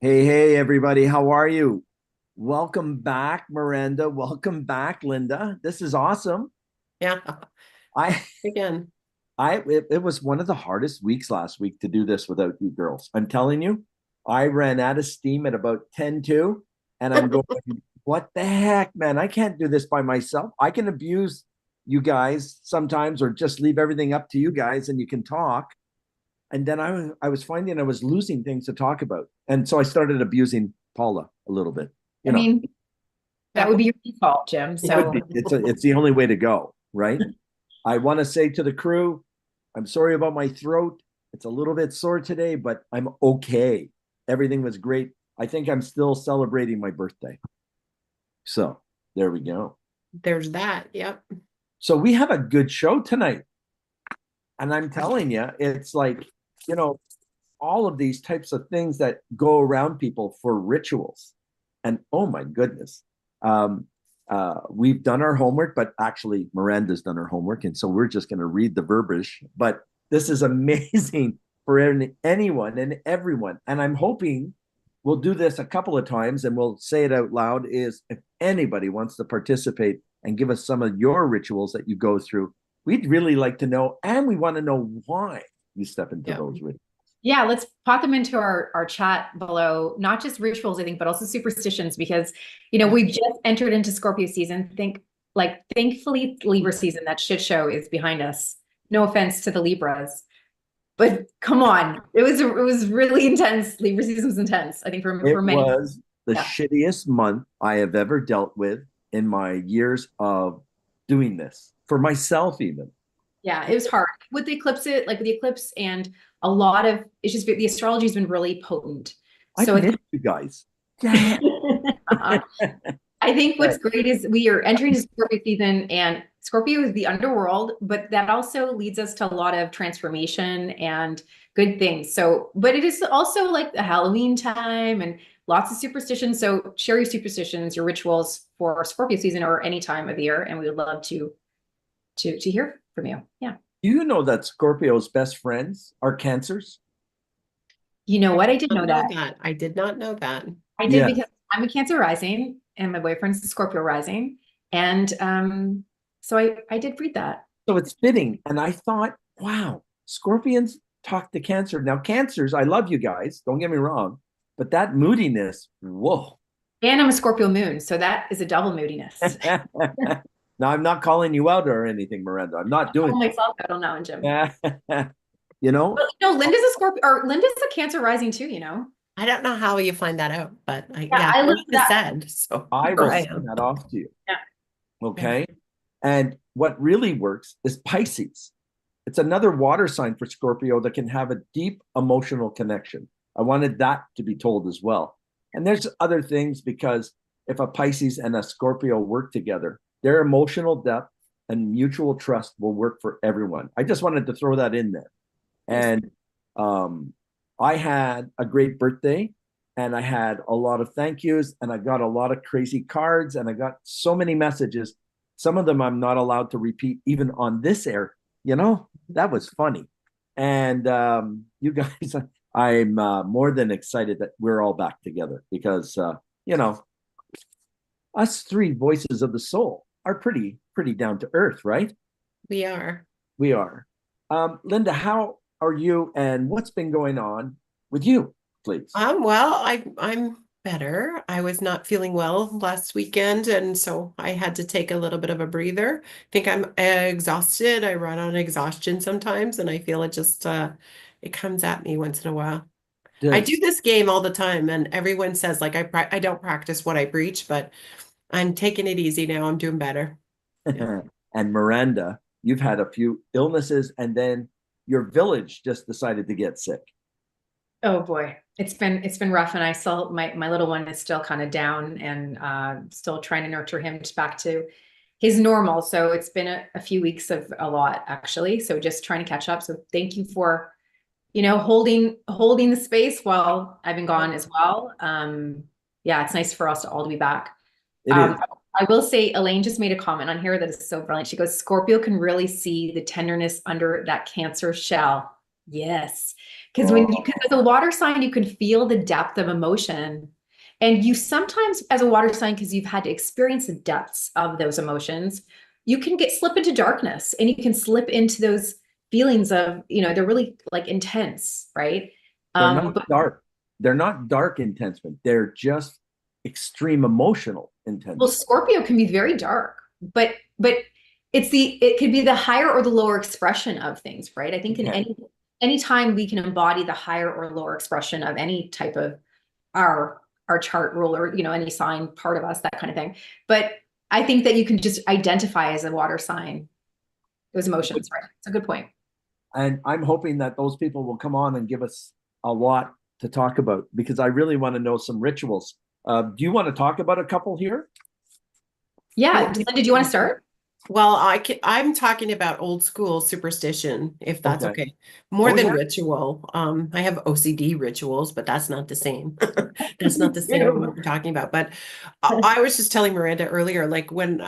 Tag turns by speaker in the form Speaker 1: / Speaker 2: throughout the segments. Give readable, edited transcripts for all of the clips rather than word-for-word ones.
Speaker 1: Hey, everybody. How are you? Welcome back, Miranda. Welcome back, Linda. This is awesome.
Speaker 2: Yeah,
Speaker 1: I,
Speaker 2: again.
Speaker 1: it was one of the hardest weeks last week to do this without you girls. I'm telling you, I ran out of steam at about 10 to, and I'm going, what the heck, man? I can't do this by myself. I can abuse you guys sometimes or just leave everything up to you guys and you can talk. And then I was finding I was losing things to talk about. And so I started abusing Paula a little bit.
Speaker 3: I
Speaker 1: You know,
Speaker 3: mean, that would
Speaker 2: Yeah.
Speaker 3: be your default, Jim.
Speaker 1: it would
Speaker 3: So
Speaker 1: be it's the only way to go, right? I want to say to the crew, I'm sorry about my throat. It's a little bit sore today, but I'm okay. Everything was great. I think I'm still celebrating my birthday. So there we go.
Speaker 2: There's that. Yep.
Speaker 1: So we have a good show tonight. And I'm telling you, it's like, you know, all of these types of things that go around people for rituals. And oh my goodness. Um, we've done our homework, but actually Miranda's done her homework. And so we're just going to read the verbiage. But this is amazing for anyone and everyone. And I'm hoping we'll do this a couple of times and we'll say it out loud is if anybody wants to participate and give us some of your rituals that you go through, we'd really like to know. And we want to know why you step into
Speaker 2: Yep.
Speaker 1: those rituals.
Speaker 3: yeah, let's pop them into our chat below, not just rituals, I think, but also superstitions, because we've just entered into Scorpio season. Thankfully, Libra season, that shit show is behind us. No offense to the Libras, but come on. It was really intense. Libra season was intense, I think, for
Speaker 1: It
Speaker 3: many.
Speaker 1: was the
Speaker 3: Yeah.
Speaker 1: shittiest month I have ever dealt with in my years of doing this for myself, even.
Speaker 3: Yeah, it was hard with the eclipse and a lot of it's just the astrology has been really potent.
Speaker 1: I
Speaker 3: So
Speaker 1: missed you guys. Damn.
Speaker 3: I think
Speaker 1: Right.
Speaker 3: what's great is we are entering Scorpio season, and Scorpio is the underworld, but that also leads us to a lot of transformation and good things. So, but it is also like the Halloween time and lots of superstitions. So share your superstitions, your rituals for Scorpio season or any time of the year, and we would love to hear from you. Yeah.
Speaker 1: Do you know that Scorpio's best friends are cancers?
Speaker 3: You know
Speaker 2: I
Speaker 3: what? I
Speaker 2: did
Speaker 3: did
Speaker 2: not
Speaker 3: know
Speaker 2: know
Speaker 3: that.
Speaker 2: that. I did not know that.
Speaker 3: I did
Speaker 1: Yes.
Speaker 3: because I'm a Cancer rising and my boyfriend's a Scorpio rising. And so I did read that.
Speaker 1: So it's fitting. And I thought, wow, Scorpions talk to Cancer. Now, Cancers, I love you guys. Don't get me wrong. But that moodiness, whoa.
Speaker 3: And I'm a Scorpio moon, so that is a double moodiness.
Speaker 1: Now, I'm not calling you out or anything, Miranda. I'm not
Speaker 3: I
Speaker 1: doing
Speaker 3: call myself out on that one, Jim.
Speaker 1: that. You know,
Speaker 3: But Linda's a Scorpio, or Linda's a Cancer rising too.
Speaker 2: I don't know how you find that out, but
Speaker 3: Yeah,
Speaker 2: yeah,
Speaker 3: I
Speaker 2: like
Speaker 3: looked
Speaker 2: you
Speaker 3: that.
Speaker 2: said, so
Speaker 1: I
Speaker 2: here
Speaker 1: will
Speaker 2: I
Speaker 1: send
Speaker 2: am.
Speaker 1: that off to you.
Speaker 3: Yeah.
Speaker 2: Yeah.
Speaker 1: Okay. And what really works is Pisces. It's another water sign for Scorpio that can have a deep emotional connection. I wanted that to be told as well. And there's other things because if a Pisces and a Scorpio work together, their emotional depth and mutual trust will work for everyone. I just wanted to throw that in there. And um, I had a great birthday and I had a lot of thank yous and I got a lot of crazy cards and I got so many messages. Some of them I'm not allowed to repeat even on this air. That was funny. And you guys, I'm more than excited that we're all back together because, you know, us three voices of the soul are pretty down to earth, right?
Speaker 2: We are.
Speaker 1: We are. Linda, how are you and what's been going on with you, please?
Speaker 2: Well, I'm better. I was not feeling well last weekend, and so I had to take a little bit of a breather. I think I'm exhausted. I run on exhaustion sometimes, and I feel it just it comes at me once in a while. I do
Speaker 1: Does
Speaker 2: this game all the time, and everyone says like I don't practice what I preach, but I'm taking it easy now. I'm doing better. Yeah.
Speaker 1: and Miranda, you've had a few illnesses and then your village just decided to get sick.
Speaker 3: Oh boy, it's been rough, and I still my little one is still kind of down, and still trying to nurture him back to his normal. So it's been a few weeks of a lot actually. So just trying to catch up. So thank you for holding the space while I've been gone as well. Yeah, it's nice for us to all to be back.
Speaker 1: It is.
Speaker 3: Um, I will say Elaine just made a comment on here that is so brilliant. She goes, Scorpio can really see the tenderness under that Cancer shell. Yes. Because when you,
Speaker 1: Oh,
Speaker 3: because as a water sign, you can feel the depth of emotion. And you sometimes, as a water sign, because you've had to experience the depths of those emotions, you can slip into darkness and you can slip into those feelings of, they're really like intense, right?
Speaker 1: they're not
Speaker 3: But
Speaker 1: dark. They're not dark intensement. They're just extreme emotional
Speaker 3: well,
Speaker 1: intensity.
Speaker 3: Scorpio can be very dark, but it could be the higher or the lower expression of things, right? I think in
Speaker 1: Okay.
Speaker 3: any time we can embody the higher or lower expression of any type of our chart ruler, any sign part of us, that kind of thing. But I think that you can just identify as a water sign those emotions, right? It's a good point.
Speaker 1: And I'm hoping that those people will come on and give us a lot to talk about because I really want to know some rituals. Do you want to talk about a couple here?
Speaker 3: Yeah. Linda, do you want to start?
Speaker 2: Well, I'm talking about old school superstition, if that's
Speaker 1: Okay.
Speaker 2: okay. More
Speaker 1: Oh,
Speaker 2: than
Speaker 1: yeah.
Speaker 2: ritual. I have OCD rituals, but that's not the same. That's not the same what we're talking about. But I was just telling Miranda earlier, like when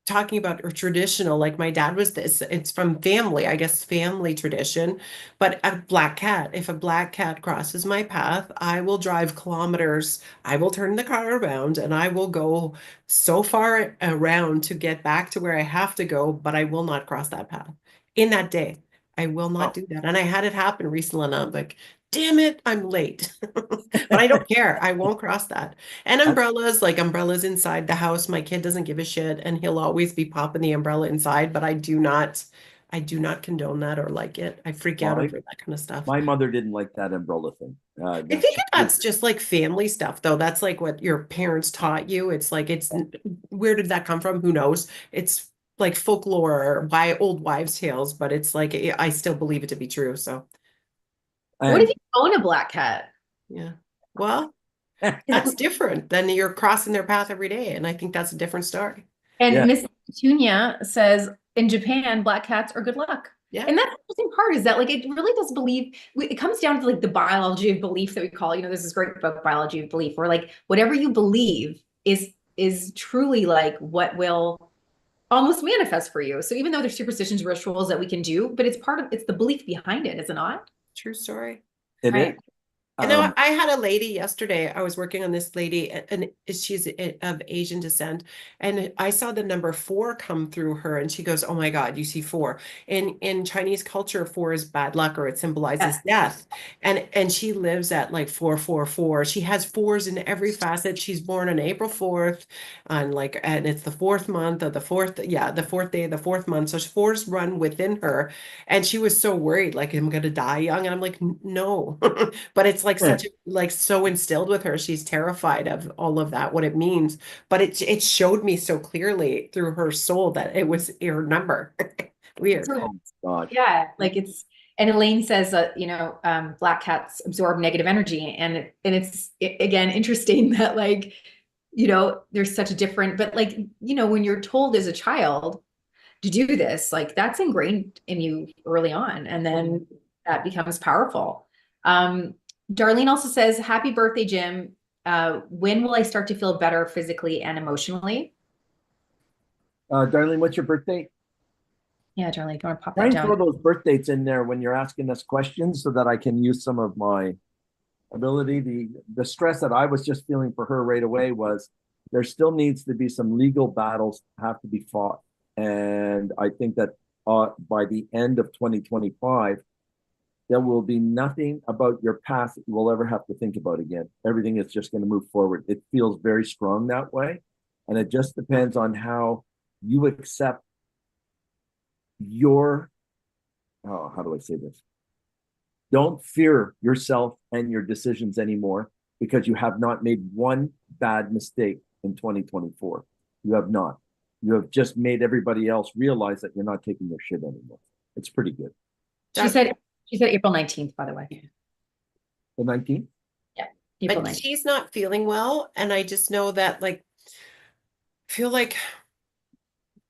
Speaker 2: talking about or traditional, like my dad was this, it's from family, I guess family tradition, but a black cat. If a black cat crosses my path, I will drive kilometers. I will turn the car around and I will go so far around to get back to where I have to go, but I will not cross that path in that day. I will not
Speaker 1: Oh.
Speaker 2: do that. And I had it happen recently, and I'm like, damn it, I'm late. But I don't care. I won't cross that. And umbrellas, like umbrellas inside the house, my kid doesn't give a shit, and he'll always be popping the umbrella inside, but I do not condone that or like it. I freak out
Speaker 1: Well,
Speaker 2: over that kind of stuff.
Speaker 1: my mother didn't like that umbrella thing.
Speaker 2: I think that's just like family stuff, though. That's like what your parents taught you. It's like, where did that come from? Who knows? It's like folklore or by old wives' tales, but it's like, I still believe it to be true. So,
Speaker 3: What if
Speaker 1: And
Speaker 3: you own a black cat?
Speaker 2: yeah. Well,
Speaker 3: Is
Speaker 2: that's
Speaker 3: it-
Speaker 2: different than you're crossing their path every day. And I think that's a different story.
Speaker 3: And
Speaker 1: yeah,
Speaker 3: Miss Petunia says in Japan, black cats are good luck.
Speaker 2: Yeah,
Speaker 3: And that's the interesting part is that like it really does believe it comes down to like the biology of belief that we call, there's this great book, Biology of Belief, where like whatever you believe is truly like what will almost manifest for you. So even though there's superstitions, rituals that we can do, but it's the belief behind it, is it not?
Speaker 2: true story.
Speaker 1: it is.
Speaker 3: Right.
Speaker 2: And now I had a lady yesterday. I was working on this lady, and she's of Asian descent. And I saw the number 4 come through her, and she goes, "Oh my God, you see 4." In Chinese culture, 4 is bad luck, or it symbolizes
Speaker 3: Yes.
Speaker 2: death. And she lives at like 444. She has 4s in every facet. She's born on April 4th, and it's the 4th month of the fourth, yeah, the 4th day of the 4th month. So 4s run within her, and she was so worried, like, I'm gonna die young. And I'm like, no. But it's like
Speaker 1: Yeah.
Speaker 2: like so instilled with her. She's terrified of all of that, what it means. But it showed me so clearly through her soul that it was her number. Weird.
Speaker 3: So
Speaker 1: Oh God.
Speaker 3: yeah, like and Elaine says black cats absorb negative energy, and it's again interesting that like, there's such a different, but like, when you're told as a child to do this, like that's ingrained in you early on, and then that becomes powerful. Darlene also says, "Happy birthday, Jim. When will I start to feel better physically and emotionally?"
Speaker 1: Darlene, what's your birthday?
Speaker 3: Yeah, Darlene, if you want to pop
Speaker 1: Try
Speaker 3: that
Speaker 1: and throw
Speaker 3: down.
Speaker 1: those birth dates in there when you're asking us questions so that I can use some of my ability. The stress that I was just feeling for her right away was there still needs to be some legal battles have to be fought. And I think that by the end of 2025, there will be nothing about your past that you will ever have to think about again. Everything is just going to move forward. It feels very strong that way. And it just depends on how you accept your, oh, how do I say this? Don't fear yourself and your decisions anymore because you have not made one bad mistake in 2024. You have not. You have just made everybody else realize that you're not taking their shit anymore. It's pretty good.
Speaker 3: She said April 19th, by the way.
Speaker 1: The 19th?
Speaker 3: Yeah, April
Speaker 2: But
Speaker 3: 19th.
Speaker 2: she's not feeling well. And I just know that like feel like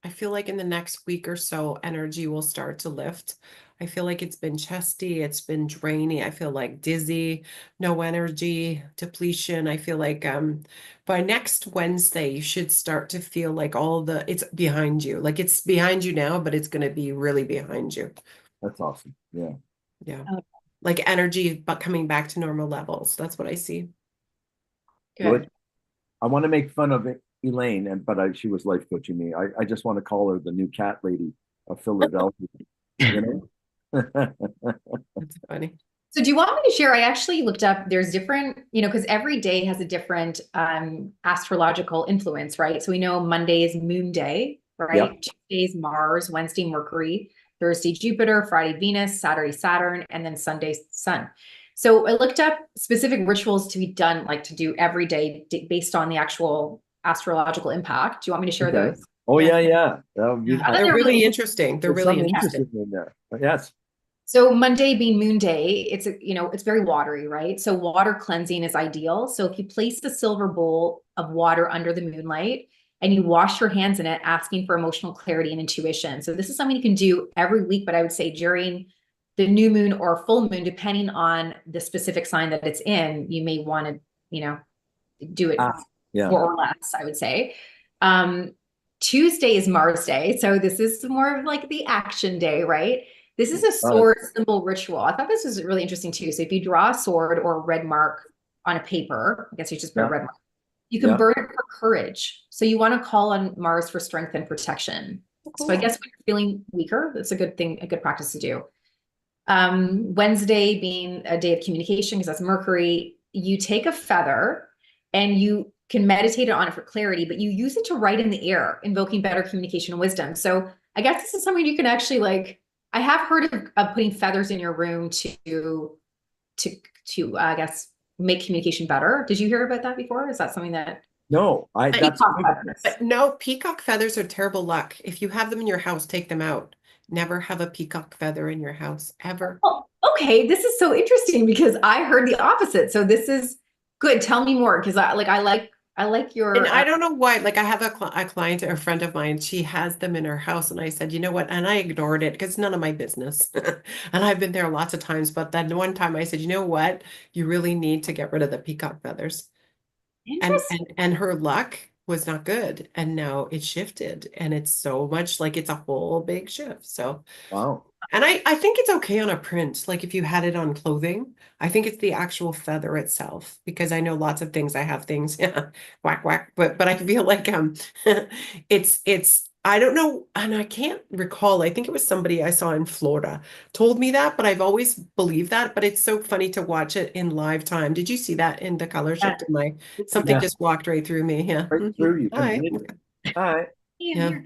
Speaker 2: I feel like in the next week or so, energy will start to lift. I feel like it's been chesty, it's been draining. I feel like dizzy, no energy, depletion. I feel like by next Wednesday, you should start to feel like it's behind you. Like it's behind you now, but it's gonna be really behind you.
Speaker 1: That's awesome. Yeah.
Speaker 2: Yeah.
Speaker 3: Okay.
Speaker 2: Like energy, but coming back to normal levels. That's what I see.
Speaker 1: Good. I want to make fun of it, Elaine, she was life coaching me. I just want to call her the new cat lady of Philadelphia. You know?
Speaker 2: That's funny.
Speaker 3: So do you want me to share? I actually looked up, there's different, because every day has a different astrological influence, right? So we know Monday is Moon Day, right?
Speaker 1: Yep.
Speaker 3: Tuesday is Mars, Wednesday, Mercury, Thursday, Jupiter, Friday, Venus, Saturday, Saturn, and then Sunday, Sun. So I looked up specific rituals to be done, like to do every day based on the actual astrological impact. Do you want me to share
Speaker 1: Okay.
Speaker 3: those?
Speaker 1: Oh
Speaker 2: Yeah.
Speaker 1: yeah. That would be,
Speaker 2: Yeah.
Speaker 3: I thought
Speaker 2: They're
Speaker 3: they were
Speaker 2: really
Speaker 3: really
Speaker 2: interesting. They're
Speaker 1: there's
Speaker 2: really
Speaker 1: something
Speaker 2: interesting.
Speaker 1: interesting in there. Yes.
Speaker 3: So Monday being Moon Day, it's very watery, right? So water cleansing is ideal. So if you place a silver bowl of water under the moonlight and you wash your hands in it, asking for emotional clarity and intuition. So this is something you can do every week, but I would say during the new moon or full moon, depending on the specific sign that it's in, you may want to, do it
Speaker 1: Yeah.
Speaker 3: more or less, I would say. Tuesday is Mars Day. So this is more of like the action day, right? This is a sword symbol ritual. I thought this was really interesting too. So if you draw a sword or a red mark on a paper, I guess you just put a red mark, you can burn it for courage. So you want to call on Mars for strength and protection.
Speaker 2: Cool.
Speaker 3: So I guess when you're feeling weaker, that's a good thing, a good practice to do. Wednesday being a day of communication, because that's Mercury, you take a feather and you can meditate on it for clarity, but you use it to write in the air, invoking better communication and wisdom. So I guess this is something you can actually like, I have heard of putting feathers in your room to I guess make communication better. Did you hear about that before? Is that something that
Speaker 1: No, that's
Speaker 2: But no, peacock feathers are terrible luck. If you have them in your house, take them out. Never have a peacock feather in your house, ever.
Speaker 3: Oh, okay, this is so interesting because I heard the opposite. So this is good. Tell me more because I like your
Speaker 2: And I don't know why. Like I have a client, a friend of mine, she has them in her house, and I said, you know what? And I ignored it because it's none of my business. And I've been there lots of times, but then one time I said, you know what? You really need to get rid of the peacock feathers.
Speaker 3: interesting.
Speaker 2: And her luck was not good, and now it shifted, and it's so much like it's a whole big shift. So
Speaker 1: wow.
Speaker 2: and I think it's okay on a print, like if you had it on clothing. I think it's the actual feather itself, because I know lots of things. I have things, yeah, whack whack, but I feel like it's I don't know, and I can't recall. I think it was somebody I saw in Florida told me that, but I've always believed that. But it's so funny to watch it in live time. Did you see that in the color shift in my something
Speaker 1: Yeah.
Speaker 2: just walked right through me? Yeah.
Speaker 1: Right through you
Speaker 2: Hi.
Speaker 1: completely. All right.
Speaker 2: Yeah.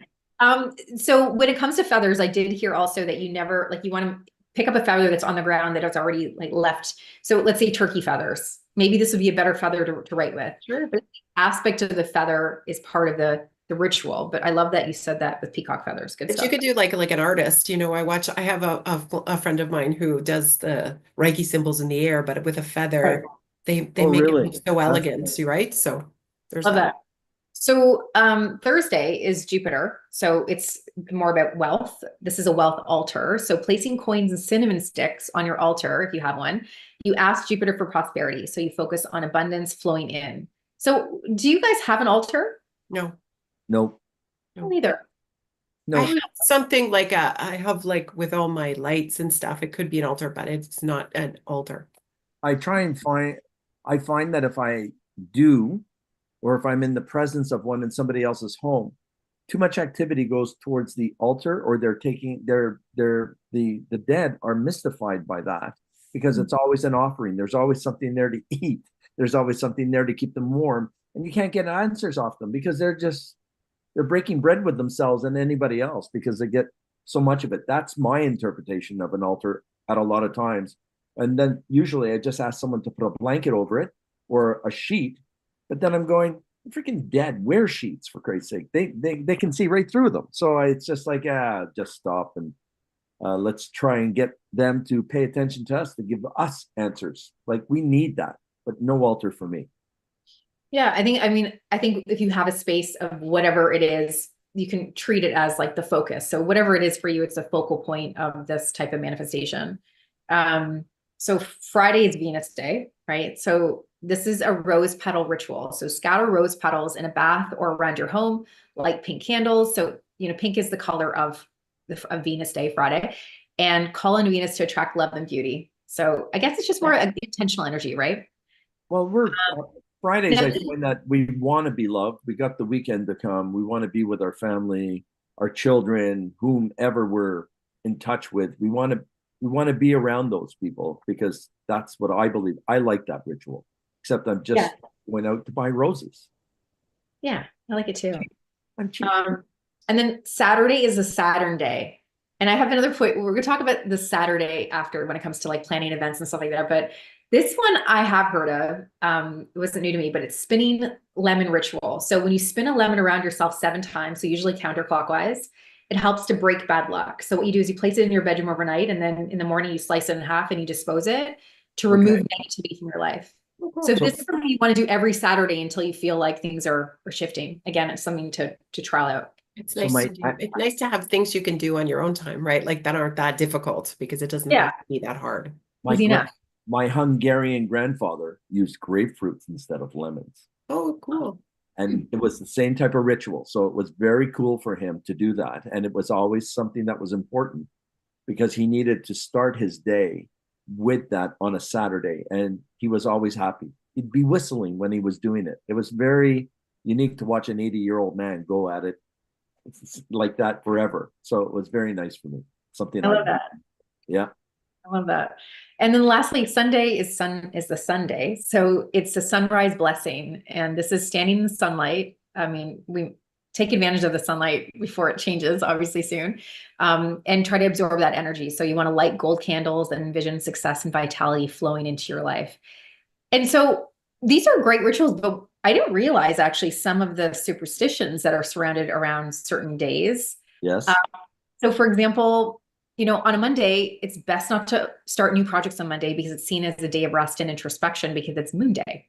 Speaker 3: So when it comes to feathers, I did hear also that you never like you want to pick up a feather that's on the ground that it's already like left. So let's say turkey feathers. Maybe this would be a better feather to write with.
Speaker 2: Sure.
Speaker 3: But the aspect of the feather is part of the ritual. But I love that you said that with peacock feathers. Good
Speaker 2: But
Speaker 3: stuff.
Speaker 2: you could do like an artist, I have a friend of mine who does the Reiki symbols in the air, but with a feather, they
Speaker 1: Oh,
Speaker 2: make it
Speaker 1: really?
Speaker 2: look so elegant, right? So there's
Speaker 3: Love
Speaker 2: that.
Speaker 3: that. So Thursday is Jupiter. So it's more about wealth. This is a wealth altar. So placing coins and cinnamon sticks on your altar, if you have one, you ask Jupiter for prosperity. So you focus on abundance flowing in. So do you guys have an altar?
Speaker 2: No,
Speaker 1: Nope.
Speaker 2: no.
Speaker 3: Neither.
Speaker 2: I
Speaker 1: No.
Speaker 2: have something like I have like with all my lights and stuff, it could be an altar, but it's not an altar.
Speaker 1: I try and I find that if I do, or if I'm in the presence of one in somebody else's home, too much activity goes towards the altar, or the dead are mystified by that because it's always an offering. There's always something there to eat. There's always something there to keep them warm, and you can't get answers off them because they're breaking bread with themselves and anybody else because they get so much of it. That's my interpretation of an altar at a lot of times. And then usually I just ask someone to put a blanket over it or a sheet, but then I'm going, freaking dead. Wear sheets for Christ's sake. They can see right through them. So it's just like, just stop and let's try and get them to pay attention to us, to give us answers. Like we need that, but no altar for me.
Speaker 3: Yeah, I think if you have a space of whatever it is, you can treat it as like the focus. So whatever it is for you, it's a focal point of this type of manifestation. So Friday is Venus Day, right? So this is a rose petal ritual. So scatter rose petals in a bath or around your home, light pink candles. So, pink is the color of Venus Day, Friday. and call on Venus to attract love and beauty. So I guess it's just more intentional energy, right?
Speaker 1: Well, we're Fridays,
Speaker 3: now-
Speaker 1: I find that we want to be loved. We got the weekend to come. We want to be with our family, our children, whomever we're in touch with. We want to be around those people because that's what I believe. I like that ritual, except I'm just going out to buy roses.
Speaker 3: Yeah, I like it too.
Speaker 1: I'm cheap.
Speaker 3: And then Saturday is a Saturn day. And I have another point. We're going to talk about the Saturday after when it comes to like planning events and stuff like that. But this one I have heard of. It wasn't new to me, but it's spinning lemon ritual. So when you spin a lemon around yourself 7 times, so usually counterclockwise, it helps to break bad luck. So what you do is you place it in your bedroom overnight, and then in the morning you slice it in half and you dispose it to remove negativity from your life. So this is something you want to do every Saturday until you feel like things are shifting. Again, it's something to trial out.
Speaker 2: It's nice to do. It's nice to have things you can do on your own time, right? Like that aren't that difficult because it doesn't have to be that hard.
Speaker 1: My Hungarian grandfather used grapefruits instead of lemons.
Speaker 2: Oh, cool.
Speaker 1: And it was the same type of ritual. So it was very cool for him to do that. And it was always something that was important because he needed to start his day with that on a Saturday. And he was always happy. He'd be whistling when he was doing it. It was very unique to watch an 80-year-old man go at it like that forever. So it was very nice for me. Something
Speaker 3: I love that.
Speaker 1: Yeah.
Speaker 3: I love that. And then lastly, Sunday is the Sunday. So it's a sunrise blessing. And this is standing in the sunlight. I mean, we take advantage of the sunlight before it changes, obviously soon, and try to absorb that energy. So you want to light gold candles and envision success and vitality flowing into your life. And so these are great rituals, but I didn't realize actually some of the superstitions that are surrounded around certain days.
Speaker 1: Yes.
Speaker 3: So for example, on a Monday, it's best not to start new projects on Monday because it's seen as a day of rest and introspection because it's Moon Day,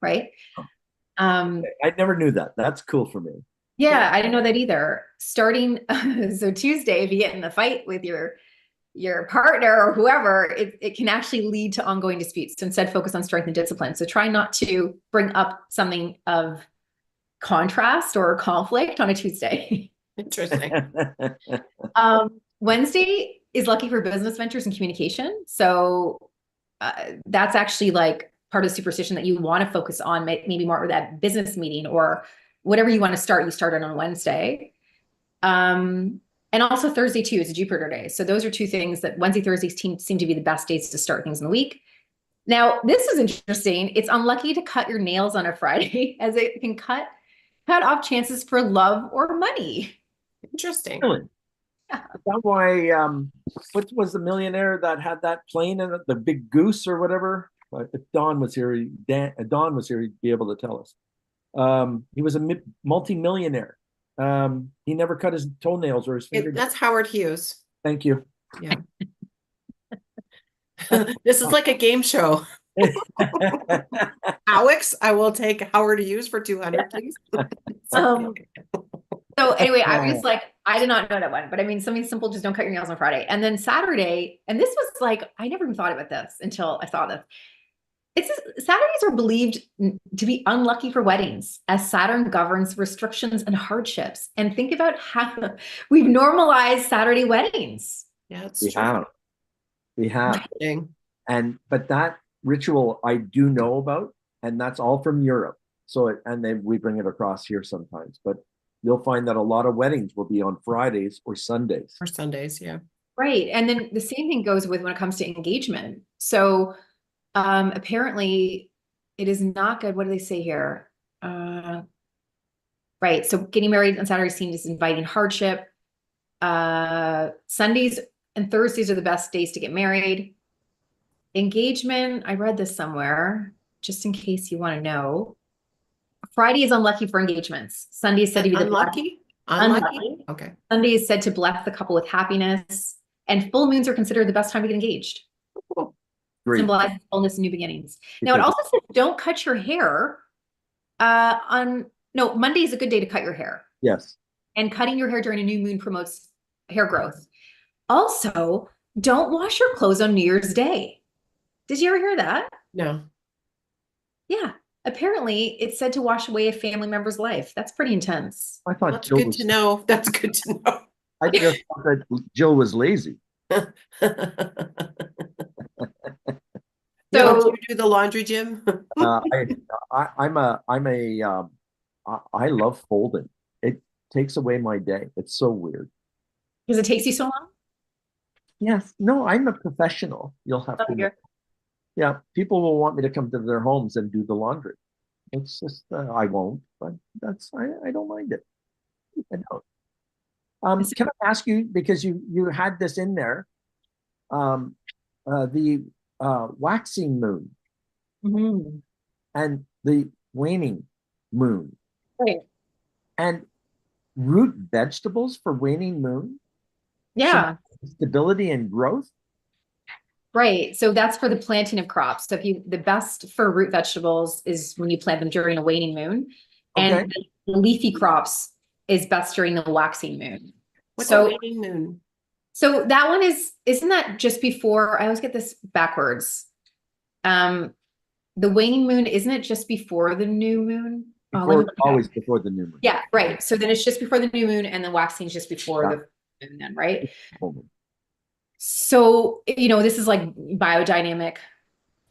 Speaker 3: right?
Speaker 1: I never knew that. That's cool for me.
Speaker 3: Yeah, I didn't know that either. Starting, so Tuesday, if you get in the fight with your partner or whoever, it can actually lead to ongoing disputes. So instead, focus on strength and discipline. So try not to bring up something of contrast or conflict on a Tuesday.
Speaker 2: Interesting.
Speaker 3: Wednesday is lucky for business ventures and communication. So that's actually like part of the superstition that you want to focus on, maybe more with that business meeting or whatever you want to start, you start it on Wednesday. And also Thursday too is a Jupiter day. So those are two things that Wednesday, Thursdays seem to be the best days to start things in the week. Now, this is interesting. It's unlucky to cut your nails on a Friday as it can cut off chances for love or money.
Speaker 2: Interesting.
Speaker 1: Really? Yeah. Is that why, what was the millionaire that had that plane in it, the big goose or whatever? If Don was here, he'd be able to tell us. He was a multi-millionaire. He never cut his toenails or his fingernails.
Speaker 2: That's Howard Hughes.
Speaker 1: Thank you.
Speaker 2: Yeah. This is like a game show. Alex, I will take Howard Hughes for 200, please.
Speaker 3: So anyway, I was like, I did not know that one, but I mean, something simple, just don't cut your nails on Friday. And then Saturday, and this was like, I never even thought about this until I saw this. Saturdays are believed to be unlucky for weddings as Saturn governs restrictions and hardships. And think about how we've normalized Saturday weddings.
Speaker 2: Yeah, it's
Speaker 1: true. We have. But that ritual I do know about, and that's all from Europe. So, and then we bring it across here sometimes, but you'll find that a lot of weddings will be on Fridays or Sundays.
Speaker 2: Or Sundays, yeah.
Speaker 3: Right. And then the same thing goes with when it comes to engagement. So apparently it is not good. What do they say here? Right. So getting married on Saturday is seen as inviting hardship. Sundays and Thursdays are the best days to get married. Engagement, I read this somewhere, just in case you want to know. Friday is unlucky for engagements. Sunday is said to be
Speaker 2: unlucky. Okay.
Speaker 3: Sunday is said to bless the couple with happiness, and full moons are considered the best time to get engaged.
Speaker 1: Cool. Great.
Speaker 3: Symbolizes fullness and new beginnings. Now it also says don't cut your hair. Monday is a good day to cut your hair.
Speaker 1: Yes.
Speaker 3: And cutting your hair during a new moon promotes hair growth. Also, don't wash your clothes on New Year's Day. Did you ever hear that?
Speaker 2: No.
Speaker 3: Yeah. Apparently, it's said to wash away a family member's life. That's pretty intense.
Speaker 1: I thought
Speaker 2: that's good to know. That's good to know.
Speaker 1: I just thought that Jill was lazy.
Speaker 2: Don't
Speaker 3: So
Speaker 2: you do the laundry, Jim?
Speaker 1: Uh, I, I love folding. It takes away my day. It's so weird.
Speaker 3: because it takes you so long?
Speaker 1: Yes, no, I'm a professional. You'll have
Speaker 3: Oh,
Speaker 1: to know.
Speaker 3: you're-
Speaker 1: Yeah, people will want me to come to their homes and do the laundry. It's just I won't, but I don't mind it. I don't. Can I ask you because you had this in there, um, the waxing moon
Speaker 3: Mhm.
Speaker 1: and the waning moon
Speaker 3: Right.
Speaker 1: and root vegetables for waning moon, some
Speaker 3: Yeah.
Speaker 1: stability and growth.
Speaker 3: Right. So that's for the planting of crops. So if you, the best for root vegetables is when you plant them during a waning moon,
Speaker 1: Okay.
Speaker 3: and the leafy crops is best during the waxing moon.
Speaker 2: What's a
Speaker 3: So,
Speaker 2: waning moon?
Speaker 3: so that one isn't that just before, I always get this backwards. The waning moon, isn't it just before the new moon? Oh, let me
Speaker 1: Before,
Speaker 3: look it up.
Speaker 1: always before the new moon.
Speaker 3: Yeah, right. So then it's just before the new moon and the waxing is just before
Speaker 1: Yeah.
Speaker 3: the moon then, right?
Speaker 1: Hold on.
Speaker 3: So, this is like biodynamic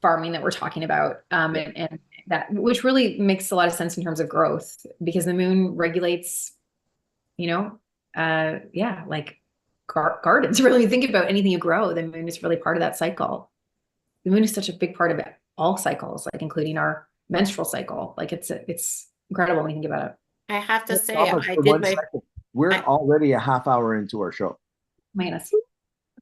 Speaker 3: farming that we're talking about. And that, which really makes a lot of sense in terms of growth because the moon regulates, like gardens. Really, when you think about anything you grow, the moon is really part of that cycle. The moon is such a big part of it, all cycles, like including our menstrual cycle. Like it's incredible when you think about it.
Speaker 2: I have to say,
Speaker 1: Stop us
Speaker 2: I
Speaker 1: for
Speaker 2: did
Speaker 1: 1 second. We're
Speaker 2: I-
Speaker 1: already a half hour into our show.
Speaker 3: Minus.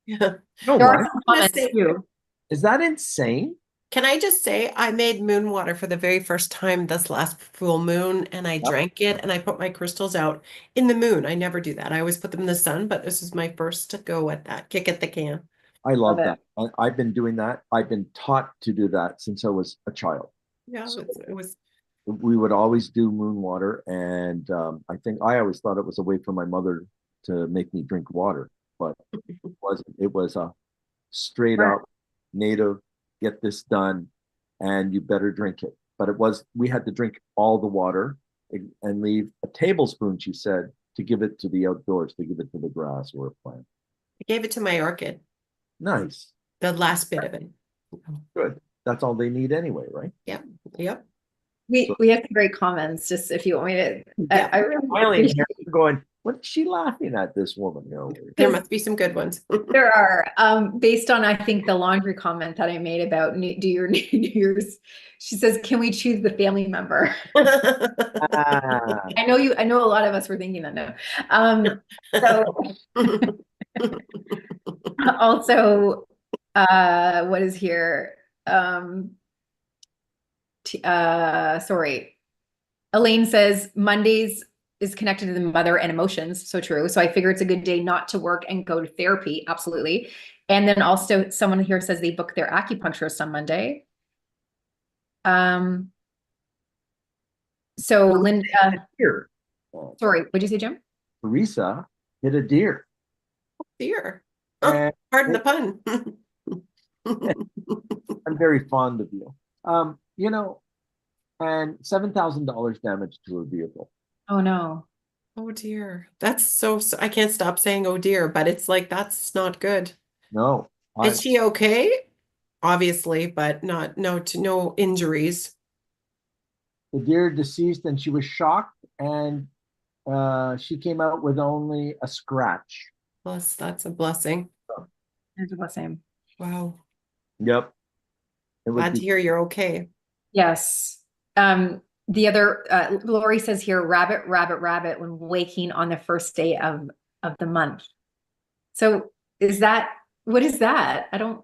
Speaker 2: yeah.
Speaker 1: No,
Speaker 3: There are
Speaker 1: what?
Speaker 3: some comments too.
Speaker 1: Is that insane?
Speaker 2: Can I just say I made moon water for the very first time this last full moon and I
Speaker 1: Yep.
Speaker 2: drank it and I put my crystals out in the moon. I never do that. I always put them in the sun, but this is my first to go at that. Kick at the can.
Speaker 1: I love
Speaker 3: Love it.
Speaker 1: that. I've been doing that. I've been taught to do that since I was a child.
Speaker 2: Yeah,
Speaker 1: So
Speaker 2: it was
Speaker 1: we would always do moon water, and I think I always thought it was a way for my mother to make me drink water, but it wasn't. It was a straight
Speaker 3: Right.
Speaker 1: up native, get this done, and you better drink it. But it was we had to drink all the water and leave a tablespoon, she said, to give it to the outdoors, to give it to the grass or a plant.
Speaker 2: I gave it to my orchid,
Speaker 1: Nice,
Speaker 2: the last bit of it.
Speaker 1: good. That's all they need anyway, right?
Speaker 2: Yep. Yep.
Speaker 3: We have some great comments. Just if you want me to,
Speaker 2: Yeah.
Speaker 3: I really
Speaker 1: Smiling
Speaker 3: appreciate
Speaker 1: here, going, what is she laughing at? This woman,
Speaker 2: There must be some good ones.
Speaker 3: there are based on I think the laundry comment that I made about do your New Year's. She says, "Can we choose the family member?"
Speaker 1: Ah,
Speaker 3: I know a lot of us were thinking that now. So also, what is here? Sorry. Elaine says Mondays is connected to the mother and emotions. So true. So I figure it's a good day not to work and go to therapy. Absolutely. And then also someone here says they book their acupuncturist on Monday. So Linda,
Speaker 1: deer.
Speaker 3: sorry, what'd you say, Jim?
Speaker 1: Teresa hit a deer.
Speaker 2: Dear.
Speaker 1: And
Speaker 2: Pardon the pun.
Speaker 1: I'm very fond of you. And $7,000 damage to her vehicle.
Speaker 3: Oh no.
Speaker 2: Oh dear. That's so I can't stop saying oh dear, but it's like that's not good.
Speaker 1: No,
Speaker 2: Is she okay? Obviously, but no injuries.
Speaker 1: the deer deceased, and she was shocked, and she came out with only a scratch.
Speaker 2: Plus, that's a blessing.
Speaker 3: It's the same.
Speaker 2: Wow.
Speaker 1: Yep. It would
Speaker 2: Glad to
Speaker 1: be
Speaker 2: hear you're okay.
Speaker 3: Yes. The other Lori says here, rabbit, rabbit, rabbit when waking on the first day of the month. So what is that? I don't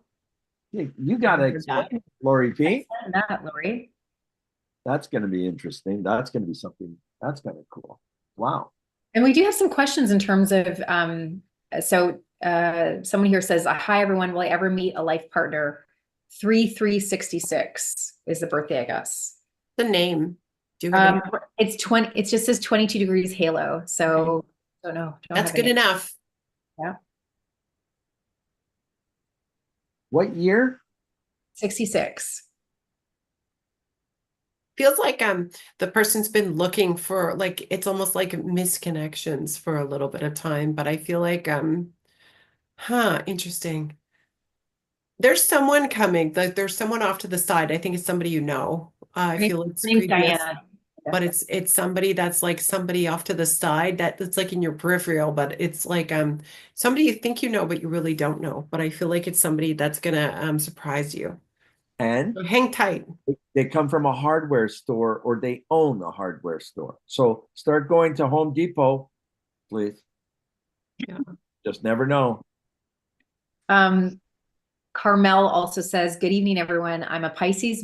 Speaker 1: you gotta explain, Lori P.
Speaker 3: understand that, Lori.
Speaker 1: That's gonna be interesting. That's gonna be something that's kind of cool. Wow.
Speaker 3: And we do have some questions in terms of someone here says, hi everyone, will I ever meet a life partner? 3366 is the birthday, I guess.
Speaker 2: The name. Do you have
Speaker 3: It's 20, it just says 22 degrees halo. So don't know.
Speaker 2: That's good enough.
Speaker 3: Yeah.
Speaker 1: What year?
Speaker 3: 66.
Speaker 2: Feels like the person's been looking for like it's almost like misconnections for a little bit of time, but I feel like Huh, interesting. There's someone coming. There's someone off to the side. I think it's somebody you know. I
Speaker 3: Her
Speaker 2: feel it's
Speaker 3: name's
Speaker 2: previous,
Speaker 3: Diana.
Speaker 2: but it's somebody that's like somebody off to the side that's like in your peripheral, but it's like somebody you think you know, but you really don't know. But I feel like it's somebody that's gonna surprise you.
Speaker 1: And
Speaker 2: So hang tight.
Speaker 1: they come from a hardware store or they own a hardware store. So start going to Home Depot, please.
Speaker 2: Yeah.
Speaker 1: Just never know.
Speaker 3: Carmel also says, "Good evening, everyone. I'm a Pisces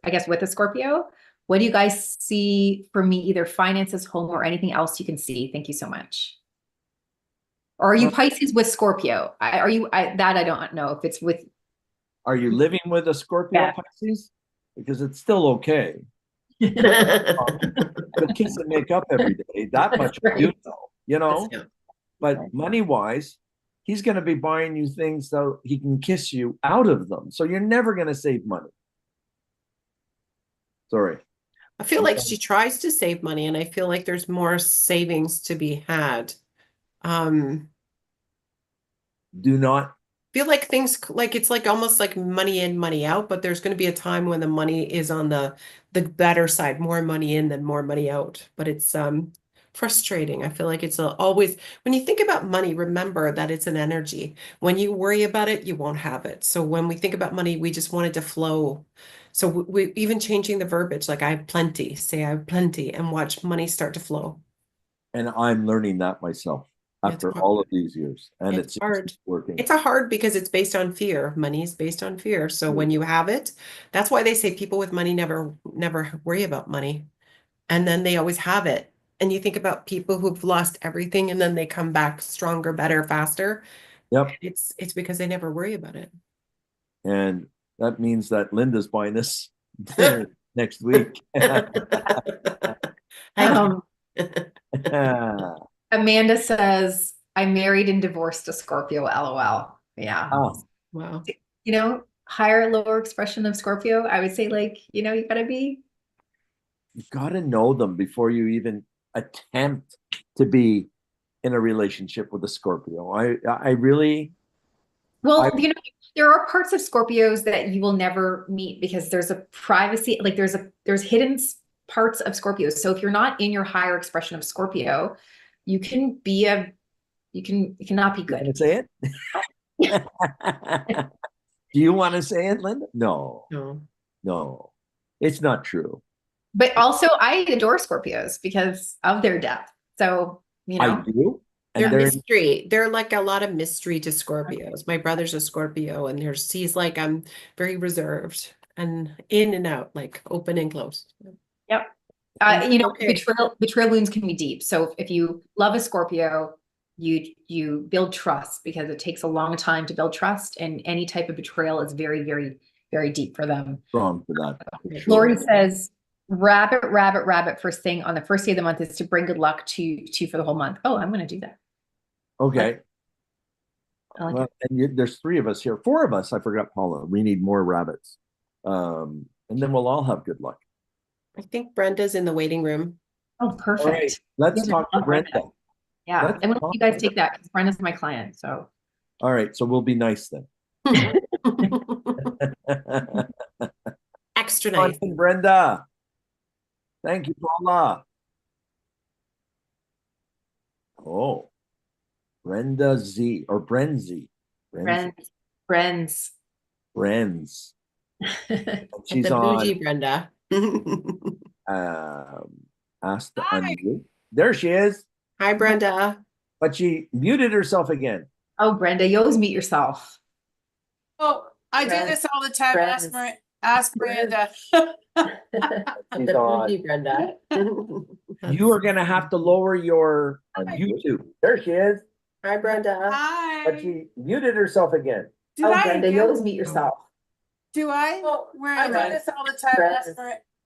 Speaker 3: I guess with a Scorpio. What do you guys see for me, either finances, home, or anything else you can see? Thank you so much." Or are you Pisces with Scorpio? I don't know if it's with.
Speaker 1: Are you living with a Scorpio,
Speaker 3: Yeah.
Speaker 1: Pisces? Because it's still okay. You'll kiss and make up every day. That much
Speaker 3: Right.
Speaker 1: you know, you know.
Speaker 2: Yeah.
Speaker 1: But money wise, he's going to be buying you things so he can kiss you out of them. So you're never going to save money. Sorry.
Speaker 2: I feel like she tries to save money, and I feel like there's more savings to be had.
Speaker 1: Do not.
Speaker 2: Feel like things like it's like almost like money in, money out, but there's going to be a time when the money is on the better side, more money in than more money out. But it's frustrating. I feel like it's always when you think about money, remember that it's an energy. When you worry about it, you won't have it. So when we think about money, we just want it to flow. So we even changing the verbiage, like I have plenty, say I have plenty, and watch money start to flow.
Speaker 1: And I'm learning that myself
Speaker 2: It's
Speaker 1: after all of these years. And
Speaker 2: It's
Speaker 1: it's
Speaker 2: hard.
Speaker 1: working.
Speaker 2: It's a hard because it's based on fear. Money is based on fear. So when you have it, that's why they say people with money never worry about money. And then they always have it. And you think about people who've lost everything and then they come back stronger, better, faster.
Speaker 1: Yep.
Speaker 2: It's because they never worry about it.
Speaker 1: And that means that Linda's buying us dinner next week.
Speaker 3: Um, Amanda says, "I married and divorced a Scorpio, LOL." Yeah.
Speaker 1: Oh,
Speaker 2: Wow.
Speaker 3: Higher, lower expression of Scorpio. I would say, you gotta be.
Speaker 1: you got to know them before you even attempt to be in a relationship with a Scorpio. I really.
Speaker 3: Well, there are parts of Scorpios that you will never meet because there's a privacy, like there's hidden parts of Scorpios. So if you're not in your higher expression of Scorpio, you can cannot be
Speaker 1: Want to
Speaker 3: good.
Speaker 1: say it? Do you want to say it, Linda? No,
Speaker 2: No.
Speaker 1: no, it's not true.
Speaker 3: But also, I adore Scorpios because of their depth. So,
Speaker 1: I do. And
Speaker 2: They're
Speaker 1: they're
Speaker 2: mystery. They're like a lot of mystery to Scorpios. My brother's a Scorpio and he's like I'm very reserved and in and out, like open and closed.
Speaker 3: Yep.
Speaker 2: Okay.
Speaker 3: Betrayal wounds can be deep. So if you love a Scorpio, you build trust because it takes a long time to build trust, and any type of betrayal is very, very, very deep for them.
Speaker 1: strong for that. For sure.
Speaker 3: Lori says, rabbit, rabbit, rabbit, first thing on the first day of the month is to bring good luck to for the whole month. Oh, I'm going to do that.
Speaker 1: Okay.
Speaker 3: I like
Speaker 1: Well, and there's 3 of us here, 4 of us. I forgot Paula. We need more rabbits. And then we'll all have good luck.
Speaker 2: I think Brenda's in the waiting room.
Speaker 3: Oh,
Speaker 1: All
Speaker 3: perfect.
Speaker 1: right, let's talk to Brenda.
Speaker 3: Yeah.
Speaker 1: Let's
Speaker 3: And when
Speaker 1: talk
Speaker 3: you guys
Speaker 1: to
Speaker 3: take that, because Brenda's my client. So.
Speaker 1: All right, so we'll be nice then.
Speaker 2: Extra nice.
Speaker 1: Brenda. Thank you, Paula. Oh, Brenda Z or Brenzy.
Speaker 3: Friends.
Speaker 1: She's
Speaker 2: the
Speaker 1: on.
Speaker 2: bougie Brenda.
Speaker 1: Asked to unmute. There she is.
Speaker 2: Hi, Brenda.
Speaker 1: But she muted herself again.
Speaker 3: Oh, Brenda, you always meet yourself.
Speaker 4: Oh, I do this all the time. Ask Miranda.
Speaker 1: She's on.
Speaker 2: Bougie Brenda.
Speaker 1: You are going to have to lower your on YouTube. There she is.
Speaker 2: Hi, Brenda.
Speaker 4: Hi.
Speaker 1: But she muted herself again.
Speaker 4: Did I
Speaker 3: Brenda, you
Speaker 4: again?
Speaker 3: always meet yourself.
Speaker 4: Do I?
Speaker 2: Oh,
Speaker 4: Where I do
Speaker 2: right.
Speaker 4: this all the time.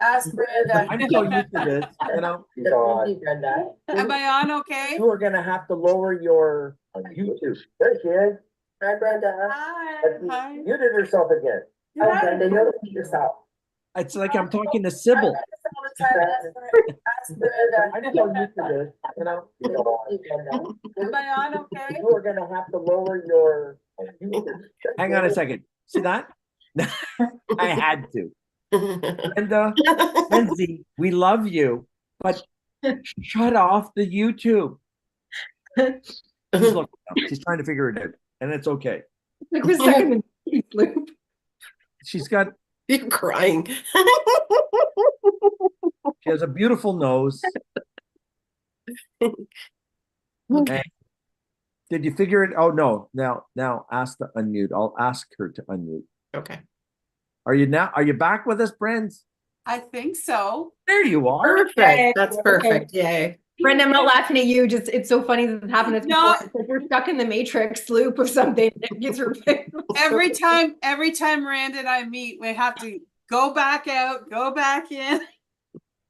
Speaker 4: Ask Miranda.
Speaker 1: I'm so used to this, you know.
Speaker 2: The bougie Brenda.
Speaker 4: Am I on okay?
Speaker 1: You are going to have to lower your on YouTube. There she is.
Speaker 2: Hi, Brenda.
Speaker 4: Hi. Hi.
Speaker 1: Muted herself again.
Speaker 4: Did I?
Speaker 3: Brenda, you always meet yourself.
Speaker 1: It's like I'm talking to Sybil.
Speaker 4: I do this all the
Speaker 1: I just don't used to this, you know.
Speaker 4: Am I on okay?
Speaker 1: You are gonna have to lower your. Hang on a second. See that? I had to. And Lindsay, we love you, but shut off the YouTube. She's looking up. She's trying to figure it out, and it's okay.
Speaker 3: Like we're stuck in the loop.
Speaker 1: She's got.
Speaker 2: You're crying.
Speaker 1: She has a beautiful nose.
Speaker 2: Okay.
Speaker 1: Did you figure it? Oh no! Now ask to unmute. I'll ask her to unmute.
Speaker 2: Okay.
Speaker 1: Are you back with us, Brens?
Speaker 4: I think so.
Speaker 1: There you are.
Speaker 2: Perfect. That's perfect. Yay.
Speaker 3: Brenda, I'm not laughing at you. Just it's so funny that it happened. It's
Speaker 4: No.
Speaker 3: like we're stuck in the matrix loop of something. It gets
Speaker 4: Every time Miranda and I meet, we have to go back out, go back in,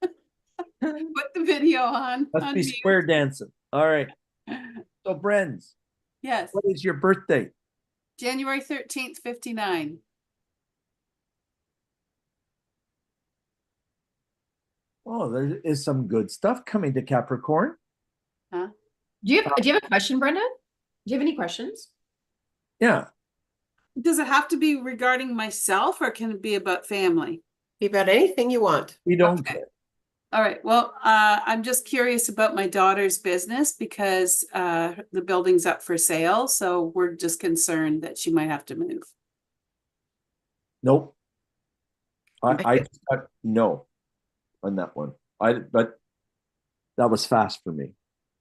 Speaker 4: put the video on.
Speaker 1: Let's be
Speaker 4: mute.
Speaker 1: square dancing. All right. So, Brens,
Speaker 4: Yes,
Speaker 1: what is your birthday?
Speaker 4: January 13th, 59.
Speaker 1: Oh, there is some good stuff coming to Capricorn.
Speaker 3: Do you have a question, Brenda? Do you have any questions?
Speaker 1: Yeah.
Speaker 4: Does it have to be regarding myself or can it be about family?
Speaker 2: Be about anything you want.
Speaker 1: We don't
Speaker 4: Okay.
Speaker 1: care.
Speaker 4: All right. Well, I'm just curious about my daughter's business because the building's up for sale. So we're just concerned that she might have to move.
Speaker 1: Nope. I just got no on that one. But that was fast for me.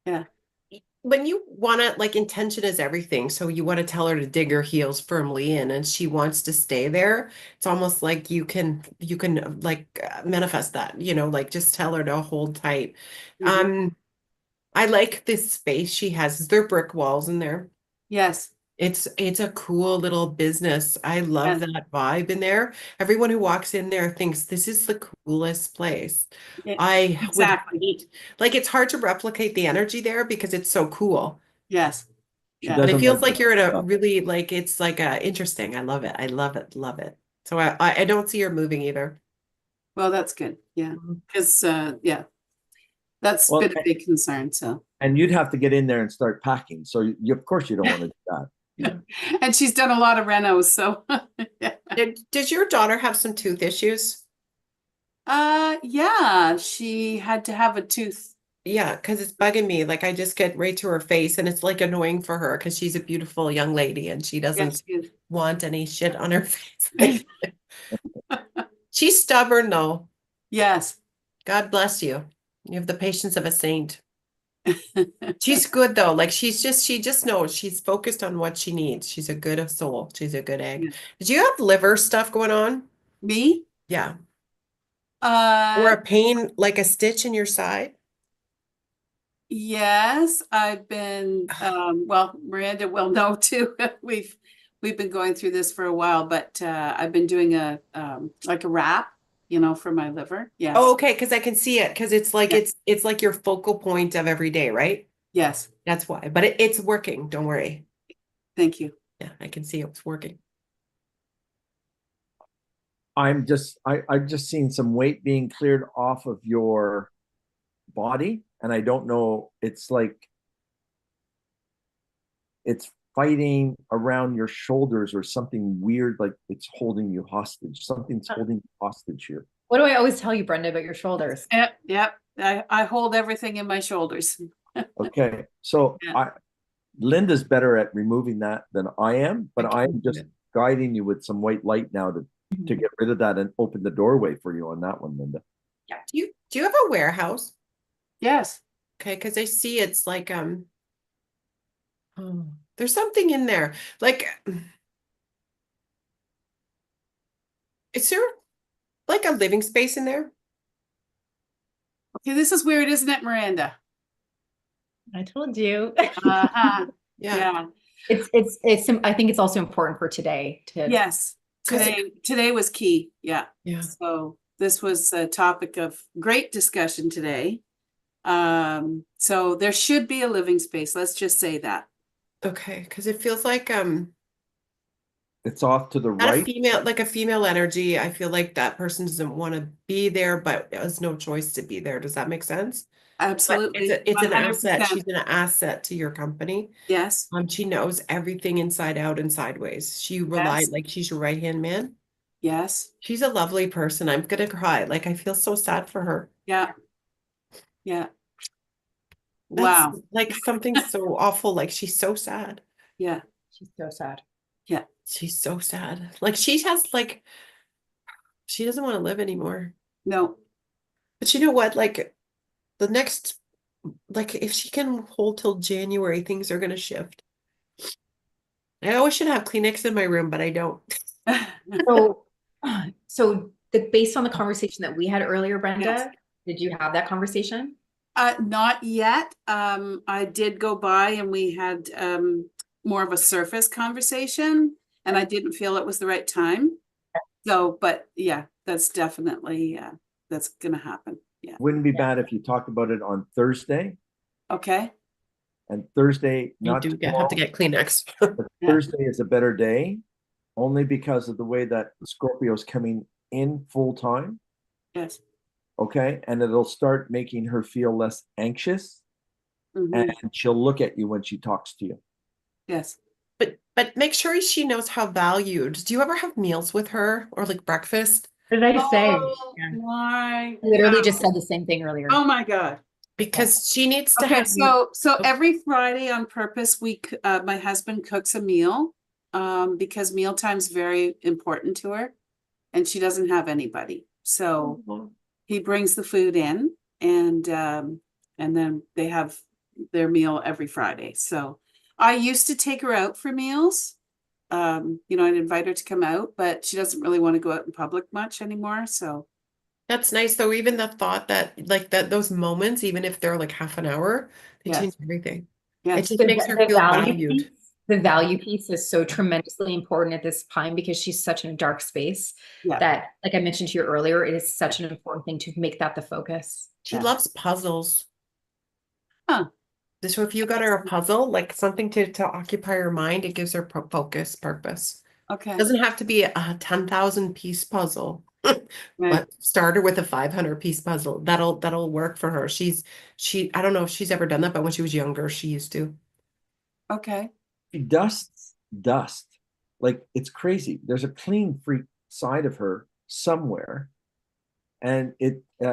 Speaker 4: Yeah.
Speaker 2: When you want to, like, intention is everything. So you want to tell her to dig her heels firmly in and she wants to stay there. It's almost like you can like manifest that, like just tell her to hold tight.
Speaker 4: Mhm.
Speaker 2: I like this space she has. Is there brick walls in there?
Speaker 4: Yes.
Speaker 2: It's a cool little business. I love
Speaker 4: Yes.
Speaker 2: that vibe in there. Everyone who walks in there thinks this is the coolest place.
Speaker 4: Yeah,
Speaker 2: I would
Speaker 4: exactly.
Speaker 2: hate, like, it's hard to replicate the energy there because it's so cool.
Speaker 4: Yes.
Speaker 1: She
Speaker 4: Yeah.
Speaker 2: But it
Speaker 1: doesn't
Speaker 2: feels
Speaker 1: like
Speaker 2: like you're in a
Speaker 1: stuff.
Speaker 2: really, like, it's like interesting. I love it. I love it. Love it. So I don't see her moving either.
Speaker 4: Well, that's good. Yeah.
Speaker 2: Mhm.
Speaker 4: Because, yeah, that's
Speaker 1: Well,
Speaker 4: been a big concern. So,
Speaker 1: and you'd have to get in there and start packing. So of course you don't want to do that.
Speaker 4: and she's done a lot of renos. So, yeah.
Speaker 2: Does your daughter have some tooth issues?
Speaker 4: Yeah, she had to have a tooth.
Speaker 2: Yeah, because it's bugging me. Like, I just get right to her face and it's like annoying for her because she's a beautiful young lady and she doesn't
Speaker 4: Yes, she-
Speaker 2: want any shit on her face. She's stubborn though.
Speaker 4: yes.
Speaker 2: God bless you. You have the patience of a saint. She's good though. Like she just knows she's focused on what she needs. She's a good soul. She's a good egg.
Speaker 4: Yeah.
Speaker 2: Did you have liver stuff going on?
Speaker 4: Me?
Speaker 2: Yeah. Or
Speaker 4: Uh,
Speaker 2: a pain, like a stitch in your side?
Speaker 4: yes, I've been, well, Miranda will know too. We've been going through this for a while, but I've been doing like a wrap, for my liver. Yes.
Speaker 2: Oh, okay, because I can see it because it's like
Speaker 4: Yeah.
Speaker 2: it's like your focal point of every day, right?
Speaker 4: Yes.
Speaker 2: That's why. But it's working. Don't worry.
Speaker 4: Thank you.
Speaker 2: Yeah, I can see it's working.
Speaker 1: I've just seen some weight being cleared off of your body, and I don't know. It's like it's fighting around your shoulders or something weird, like it's holding you hostage. Something's holding you hostage here.
Speaker 3: What do I always tell you, Brenda, about your shoulders?
Speaker 4: Yep. I hold everything in my shoulders.
Speaker 1: Okay, so
Speaker 4: Yeah.
Speaker 1: Linda's better at removing that than I am, but
Speaker 2: I
Speaker 1: I'm
Speaker 2: can
Speaker 1: just
Speaker 2: do it.
Speaker 1: guiding you with some white light now to get rid of that and open the doorway for you on that one, Linda.
Speaker 2: Do you have a warehouse?
Speaker 4: Yes.
Speaker 2: Okay, because I see it's like oh, there's something in there. Like, is there like a living space in there?
Speaker 4: Okay, this is weird, isn't it, Miranda?
Speaker 3: I told you.
Speaker 4: Uh-huh.
Speaker 2: Yeah.
Speaker 4: Yeah.
Speaker 3: It's I think it's also important for today to
Speaker 4: Yes.
Speaker 2: 'Cause
Speaker 4: Today was key. Yeah.
Speaker 2: Yeah.
Speaker 4: So this was a topic of great discussion today. So there should be a living space. Let's just say that.
Speaker 2: Okay, because it feels like
Speaker 1: It's off to the
Speaker 2: Not a
Speaker 1: right.
Speaker 2: female, like a female energy. I feel like that person doesn't want to be there, but has no choice to be there. Does that make sense? But
Speaker 4: Absolutely.
Speaker 2: it's an asset.
Speaker 4: 100%.
Speaker 2: She's an asset to your company.
Speaker 4: Yes.
Speaker 2: She knows everything inside out and sideways. She relied
Speaker 4: Yes.
Speaker 2: like she's your right hand man.
Speaker 4: Yes.
Speaker 2: She's a lovely person. I'm gonna cry. Like I feel so sad for her.
Speaker 4: Yeah. Yeah.
Speaker 2: That's
Speaker 4: Wow.
Speaker 2: like something so awful. Like she's so sad.
Speaker 4: Yeah.
Speaker 3: She's so sad.
Speaker 4: Yeah.
Speaker 2: She's so sad. Like she has like she doesn't want to live anymore.
Speaker 4: No.
Speaker 2: But you know what? Like the next like if she can hold till January, things are gonna shift. I always should have Kleenex in my room, but I don't.
Speaker 3: So, based on the conversation that we had earlier, Brenda,
Speaker 4: Yes.
Speaker 3: did you have that conversation?
Speaker 4: Not yet. I did go by and we had more of a surface conversation, and I didn't feel it was the right time. So, but yeah, that's definitely that's gonna happen. Yeah.
Speaker 1: Wouldn't be bad if you talked about it on Thursday,
Speaker 4: Okay.
Speaker 1: and Thursday,
Speaker 2: You
Speaker 1: not
Speaker 2: do
Speaker 1: tomorrow,
Speaker 2: have to get Kleenex.
Speaker 1: but
Speaker 4: Yeah.
Speaker 1: Thursday is a better day, only because of the way that Scorpio's coming in full time.
Speaker 4: Yes.
Speaker 1: Okay, and it'll start making her feel less anxious,
Speaker 4: Mhm.
Speaker 1: and she'll look at you when she talks to you.
Speaker 4: Yes.
Speaker 2: But make sure she knows how valued. Do you ever have meals with her or like breakfast?
Speaker 3: What did I say?
Speaker 4: Oh
Speaker 3: Yeah.
Speaker 4: my.
Speaker 3: Literally
Speaker 4: God.
Speaker 3: just said the same thing earlier.
Speaker 4: Oh my God.
Speaker 2: Because she needs to
Speaker 4: Okay,
Speaker 2: have
Speaker 4: so every Friday on purpose, my husband cooks a meal, because mealtime's very important to her, and she doesn't have anybody. So he brings the food in, and then they have their meal every Friday. So I used to take her out for meals. I'd invite her to come out, but she doesn't really want to go out in public much anymore. So
Speaker 2: That's nice though. Even the thought that like that those moments, even if they're like half an hour, they
Speaker 4: Yes.
Speaker 2: change everything.
Speaker 4: yes.
Speaker 2: It just makes her feel valued.
Speaker 3: The value piece is so tremendously important at this time because she's such in a dark space
Speaker 4: Yeah.
Speaker 3: that, like I mentioned to you earlier, it is such an important thing to make that the focus.
Speaker 2: She
Speaker 4: Yeah.
Speaker 2: loves puzzles.
Speaker 4: Huh.
Speaker 2: So if you got her a puzzle, like something to occupy her mind, it gives her focus, purpose.
Speaker 4: Okay.
Speaker 2: Doesn't have to be a 10,000 piece puzzle.
Speaker 4: Right.
Speaker 2: But start her with a 500 piece puzzle. That'll work for her. I don't know if she's ever done that, but when she was younger, she used to.
Speaker 4: Okay.
Speaker 1: She dusts dust. Like it's crazy. There's a clean freak side of her somewhere, and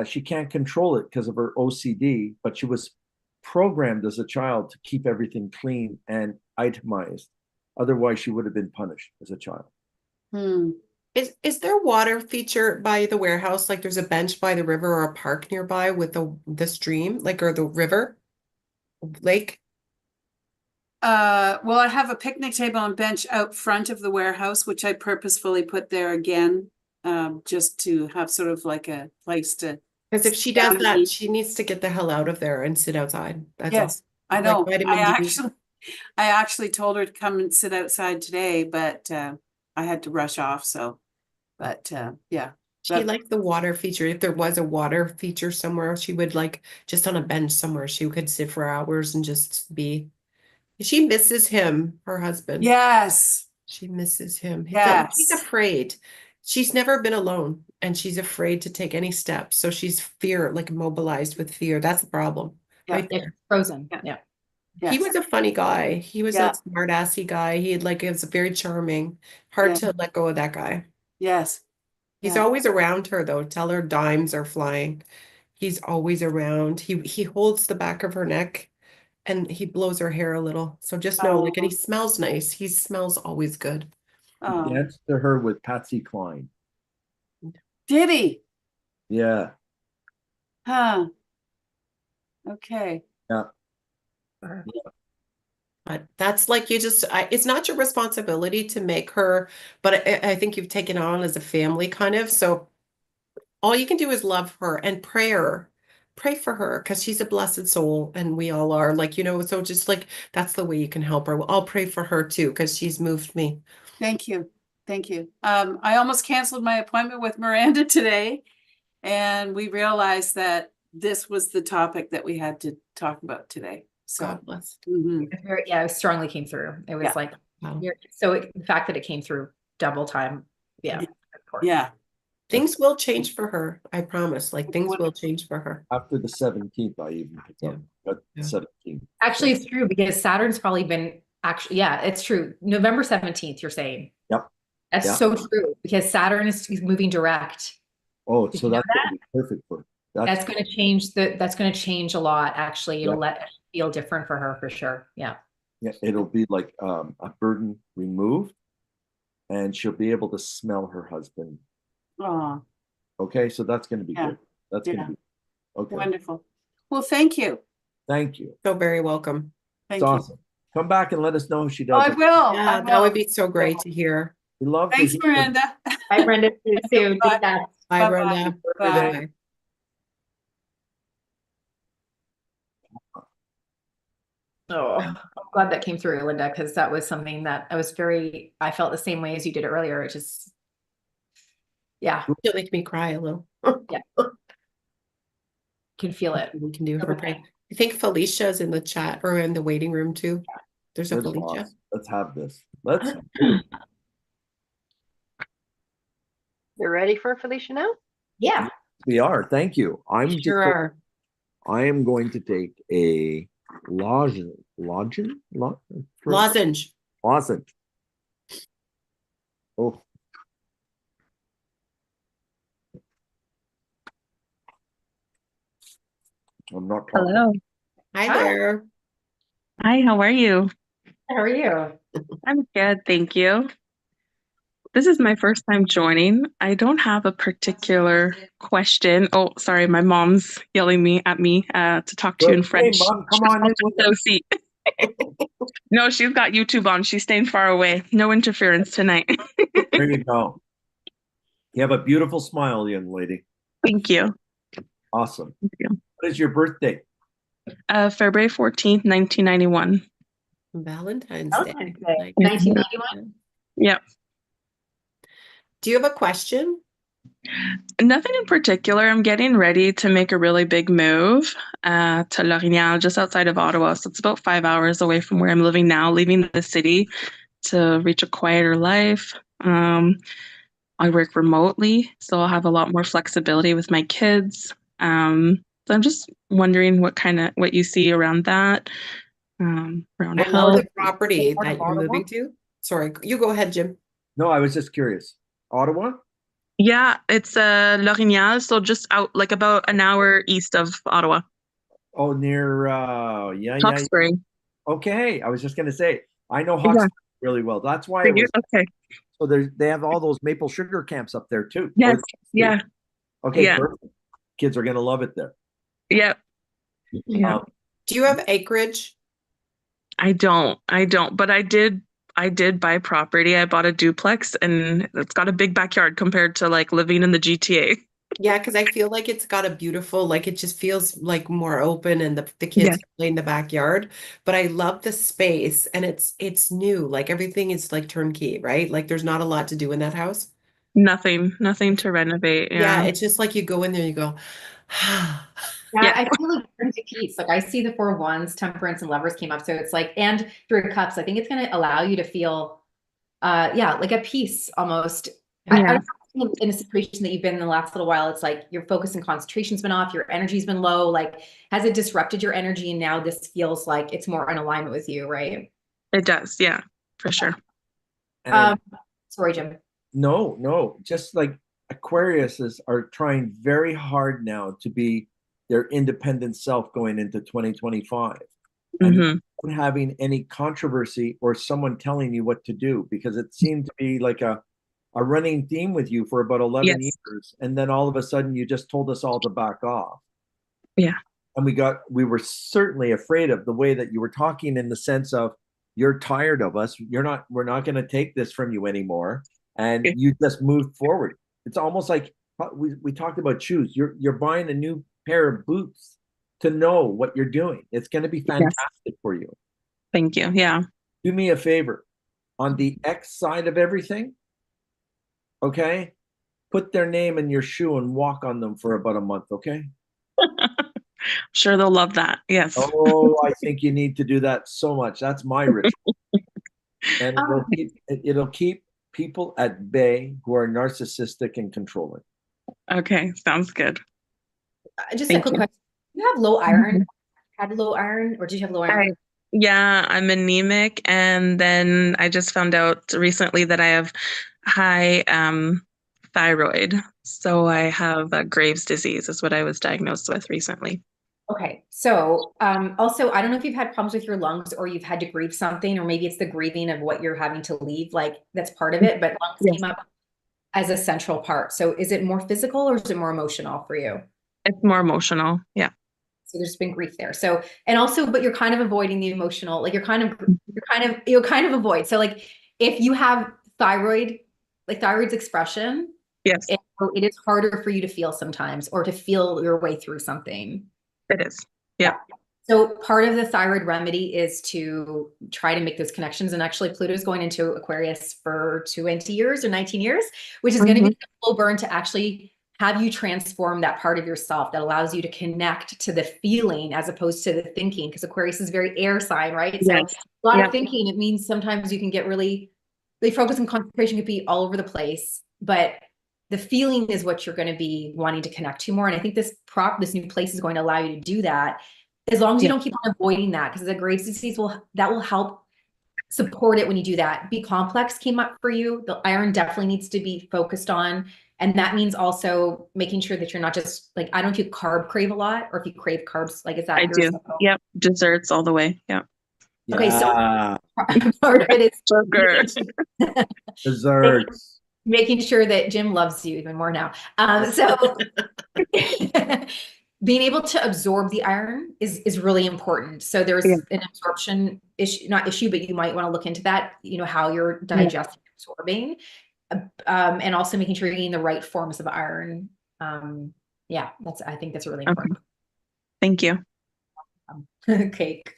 Speaker 1: she can't control it because of her OCD, but she was programmed as a child to keep everything clean and itemized. Otherwise, she would have been punished as a child.
Speaker 4: Hmm.
Speaker 2: Is there water feature by the warehouse? Like there's a bench by the river or a park nearby with the stream, like or the river, lake?
Speaker 4: Well, I have a picnic table and bench out front of the warehouse, which I purposefully put there again, just to have sort of like a place to.
Speaker 2: Because if she
Speaker 4: sit down
Speaker 2: does
Speaker 4: and
Speaker 2: that,
Speaker 4: eat.
Speaker 2: she needs to get the hell out of there and sit outside. That's all.
Speaker 4: Yes, I
Speaker 2: Like
Speaker 4: know.
Speaker 2: vitamin D.
Speaker 4: I actually told her to come and sit outside today, but I had to rush off. So, but yeah,
Speaker 2: She
Speaker 4: That-
Speaker 2: liked the water feature. If there was a water feature somewhere, she would like just on a bench somewhere. She could sit for hours and just be. She misses him, her husband.
Speaker 4: yes,
Speaker 2: She misses him. She's
Speaker 4: Yes.
Speaker 2: afraid. She's never been alone and she's afraid to take any steps. So she's like immobilized with fear. That's the problem.
Speaker 4: Yeah.
Speaker 2: Right
Speaker 3: It's
Speaker 2: there.
Speaker 3: frozen.
Speaker 4: Yeah.
Speaker 3: Yeah.
Speaker 2: He
Speaker 4: yes,
Speaker 2: was a funny guy. He was
Speaker 4: Yeah.
Speaker 2: a smart assy guy. He was very charming. Hard
Speaker 4: Yeah.
Speaker 2: to let go of that guy.
Speaker 4: yes,
Speaker 2: He's
Speaker 4: Yeah.
Speaker 2: always around her though. Tell her dimes are flying. He's always around. He holds the back of her neck and he blows her hair a little. So just know, like, and he smells nice. He smells always good.
Speaker 1: He
Speaker 4: Oh,
Speaker 1: danced to her with Patsy Cline.
Speaker 4: did he?
Speaker 1: Yeah.
Speaker 4: Huh. Okay.
Speaker 2: But that's like it's not your responsibility to make her, but I think you've taken on as a family kind of. So all you can do is love her and pray for her because she's a blessed soul and we all are like, so just like that's the way you can help her. I'll pray for her too because she's moved me.
Speaker 4: Thank you. Thank you. I almost canceled my appointment with Miranda today, and we realized that this was the topic that we had to talk about today. So,
Speaker 2: God bless.
Speaker 4: mhm.
Speaker 3: It strongly came through. It was
Speaker 4: Yeah.
Speaker 3: like,
Speaker 2: Wow.
Speaker 3: the fact that it came through double time. Yeah.
Speaker 4: Yeah.
Speaker 2: Things will change for her. I promise. Like things will change for her.
Speaker 1: After the 17th, I even picked up. But
Speaker 2: Yeah.
Speaker 1: 17th.
Speaker 3: Actually, it's true because Saturn's probably been yeah, it's true. November 17th, you're saying.
Speaker 1: Yep.
Speaker 3: That's
Speaker 1: Yeah.
Speaker 3: so true because Saturn is moving direct.
Speaker 1: Oh,
Speaker 3: Did
Speaker 1: so
Speaker 3: you know
Speaker 1: that's gonna be perfect for
Speaker 3: That's going to change that's going to change a lot. Actually, it'll
Speaker 1: Yeah.
Speaker 3: let it feel different for her for sure. Yeah.
Speaker 1: yeah, it'll be like a burden removed, and she'll be able to smell her husband.
Speaker 4: Oh,
Speaker 1: Okay, so that's gonna be
Speaker 4: Yeah.
Speaker 1: good. That's
Speaker 4: Yeah.
Speaker 1: gonna be okay.
Speaker 4: wonderful. Well, thank you.
Speaker 1: Thank you.
Speaker 2: So very welcome.
Speaker 4: Thank
Speaker 1: It's
Speaker 4: you.
Speaker 1: awesome. Come back and let us know if she
Speaker 4: Oh,
Speaker 1: does
Speaker 4: I
Speaker 1: it.
Speaker 4: will.
Speaker 2: Yeah,
Speaker 4: I
Speaker 2: that would
Speaker 4: will.
Speaker 2: be so great to hear.
Speaker 1: We love to
Speaker 4: Thanks,
Speaker 1: hear-
Speaker 4: Miranda.
Speaker 3: Bye, Brenda. See you soon.
Speaker 4: Bye.
Speaker 3: Bye.
Speaker 2: Bye,
Speaker 4: Bye-bye.
Speaker 2: Brenda.
Speaker 4: Bye.
Speaker 2: Bye.
Speaker 3: Oh, I'm glad that came through, Linda, because that was something that I felt the same way as you did it earlier. It just, yeah,
Speaker 2: You'll make me cry a little.
Speaker 3: can feel it.
Speaker 2: We can do her pray. I think Felicia's in the chat or in the waiting room too. There's a
Speaker 1: Where's
Speaker 2: Felicia.
Speaker 1: Ross? Let's have this. Let's do it.
Speaker 5: You're ready for Felicia now?
Speaker 3: Yeah.
Speaker 1: We are. Thank you.
Speaker 2: Sure are.
Speaker 1: I am going to take a lozenge.
Speaker 2: Lozenge.
Speaker 1: Lozenge. Oh. I'm not talking.
Speaker 6: Hello.
Speaker 2: Hi
Speaker 3: Hi.
Speaker 2: there.
Speaker 6: Hi, how are you?
Speaker 3: How are you?
Speaker 6: I'm good, thank you. This is my first time joining. I don't have a particular question. Oh, sorry, my mom's yelling at me to talk to you in
Speaker 1: Hey,
Speaker 6: French.
Speaker 1: Mom, come
Speaker 6: She's
Speaker 1: on in
Speaker 6: supposed to
Speaker 1: with
Speaker 6: be so sweet. No, she's got YouTube on. She's staying far away. No interference tonight.
Speaker 1: There you go. You have a beautiful smile, young lady.
Speaker 6: Thank you.
Speaker 1: Awesome.
Speaker 6: Thank you.
Speaker 1: What is your birthday?
Speaker 6: February 14th, 1991.
Speaker 2: Valentine's Day.
Speaker 3: Valentine's Day.
Speaker 2: Like-
Speaker 3: 1991?
Speaker 6: Yep.
Speaker 2: Do you have a question?
Speaker 6: Nothing in particular. I'm getting ready to make a really big move to L'Orignal, just outside of Ottawa. So it's about 5 hours away from where I'm living now, leaving the city to reach a quieter life. I work remotely, so I'll have a lot more flexibility with my kids. So I'm just wondering what you see around that, around
Speaker 2: I love
Speaker 6: health.
Speaker 2: the property
Speaker 3: Part of
Speaker 2: that you're
Speaker 3: Ottawa?
Speaker 2: moving to. Sorry, you go ahead, Jim.
Speaker 1: No, I was just curious. Ottawa?
Speaker 6: Yeah, it's L'Orignal, so just out like about an hour east of Ottawa.
Speaker 1: Oh, near yeah.
Speaker 6: Hawkesbury.
Speaker 1: Okay, I was just gonna say I know
Speaker 6: Yeah.
Speaker 1: Hawkesbury really well. That's why
Speaker 6: For
Speaker 1: it
Speaker 6: you?
Speaker 1: was.
Speaker 6: Okay.
Speaker 1: So they have all those maple sugar camps up there too.
Speaker 6: Yes. Yeah.
Speaker 1: Okay.
Speaker 6: Yeah.
Speaker 1: Perfect. Kids are gonna love it there.
Speaker 6: Yeah. Yeah.
Speaker 2: Do you have acreage?
Speaker 6: I don't, but I did buy property. I bought a duplex and it's got a big backyard compared to like living in the GTA.
Speaker 2: Yeah, because I feel like it's got a beautiful, like it just feels like more open and the kids
Speaker 6: Yeah.
Speaker 2: can play in the backyard. But I love the space and it's new. Like everything is like turnkey, right? Like there's not a lot to do in that house.
Speaker 6: Nothing to renovate.
Speaker 2: Yeah,
Speaker 6: Yeah.
Speaker 2: it's just like you go in there, you go,
Speaker 3: Yeah,
Speaker 6: Yeah.
Speaker 3: I feel like turn to peace. Like I see the 4 of Wands, Temperance, and Lovers came up. So it's like, and 3 of Cups. I think it's going to allow you to feel, like at peace almost. I
Speaker 6: Yeah.
Speaker 3: was in a situation that you've been in the last little while. It's like your focus and concentration's been off, your energy's been low. Like, has it disrupted your energy? And now this feels like it's more in alignment with you, right?
Speaker 6: It does. Yeah, for sure.
Speaker 1: And
Speaker 3: Sorry, Jim.
Speaker 1: no, just like Aquariuses are trying very hard now to be their independent self going into 2025. And
Speaker 6: Mhm.
Speaker 1: not having any controversy or someone telling you what to do, because it seemed to be like a running theme with you for about 11
Speaker 6: Yes.
Speaker 1: years. And then all of a sudden you just told us all to back off.
Speaker 6: Yeah.
Speaker 1: And we were certainly afraid of the way that you were talking, in the sense of, you're tired of us. We're not going to take this from you anymore. And
Speaker 6: Yeah.
Speaker 1: you just moved forward. It's almost like we talked about shoes. You're buying a new pair of boots to know what you're doing. It's going to be fantastic for you.
Speaker 6: Thank you. Yeah.
Speaker 1: Do me a favor. On the X side of everything, okay? Put their name in your shoe and walk on them for about a month, okay?
Speaker 6: Sure, they'll love that. Yes.
Speaker 1: Oh, I think you need to do that so much. That's my ritual. And it'll keep people at bay who are narcissistic and controlling.
Speaker 6: Okay, sounds good.
Speaker 3: Just
Speaker 6: Thank
Speaker 3: a quick
Speaker 6: you.
Speaker 3: question. Do you have low iron? Had low iron, or did you have low iron?
Speaker 6: Yeah, I'm anemic, and then I just found out recently that I have high thyroid. So I have Graves' disease is what I was diagnosed with recently.
Speaker 3: Okay, so also, I don't know if you've had problems with your lungs or you've had to grieve something, or maybe it's the grieving of what you're having to leave, like that's part of it, but lungs
Speaker 6: Yes.
Speaker 3: came up as a central part. So is it more physical or is it more emotional for you?
Speaker 6: It's more emotional. Yeah.
Speaker 3: So there's been grief there. So, and also, but you're kind of avoiding the emotional, like you'll kind of avoid. So like if you have thyroid, like thyroid's expression,
Speaker 6: Yes,
Speaker 3: it is harder for you to feel sometimes, or to feel your way through something.
Speaker 6: it is. Yeah.
Speaker 3: So part of the thyroid remedy is to try to make those connections. And actually Pluto's going into Aquarius for 20 years or 19 years, which is going to be a slow burn to actually have you transform that part of yourself that allows you to connect to the feeling as opposed to the thinking. Because Aquarius is very air sign, right? So
Speaker 6: Yes.
Speaker 3: a lot
Speaker 6: Yeah.
Speaker 3: of thinking, it means sometimes you can get really focus and concentration could be all over the place, but the feeling is what you're going to be wanting to connect to more. And I think this new place is going to allow you to do that, as long as you don't keep on avoiding that, because the Graves' disease will help support it when you do that. B complex came up for you. The iron definitely needs to be focused on. And that means also making sure that you're not just like, I don't know if you carb crave a lot, or if you crave carbs, like, is that
Speaker 6: I do. Yep. Desserts all the way. Yeah.
Speaker 3: Okay, so
Speaker 1: Yeah,
Speaker 3: part of it is
Speaker 6: Sugar.
Speaker 1: desserts.
Speaker 3: making sure that Jim loves you even more now. So being able to absorb the iron is really important. So there's
Speaker 6: Yeah.
Speaker 3: an absorption issue, not issue, but you might want to look into that, you know, how you're digesting, absorbing, and also making sure you're eating the right forms of iron. Yeah, I think that's really important.
Speaker 6: Thank you.
Speaker 3: Cake.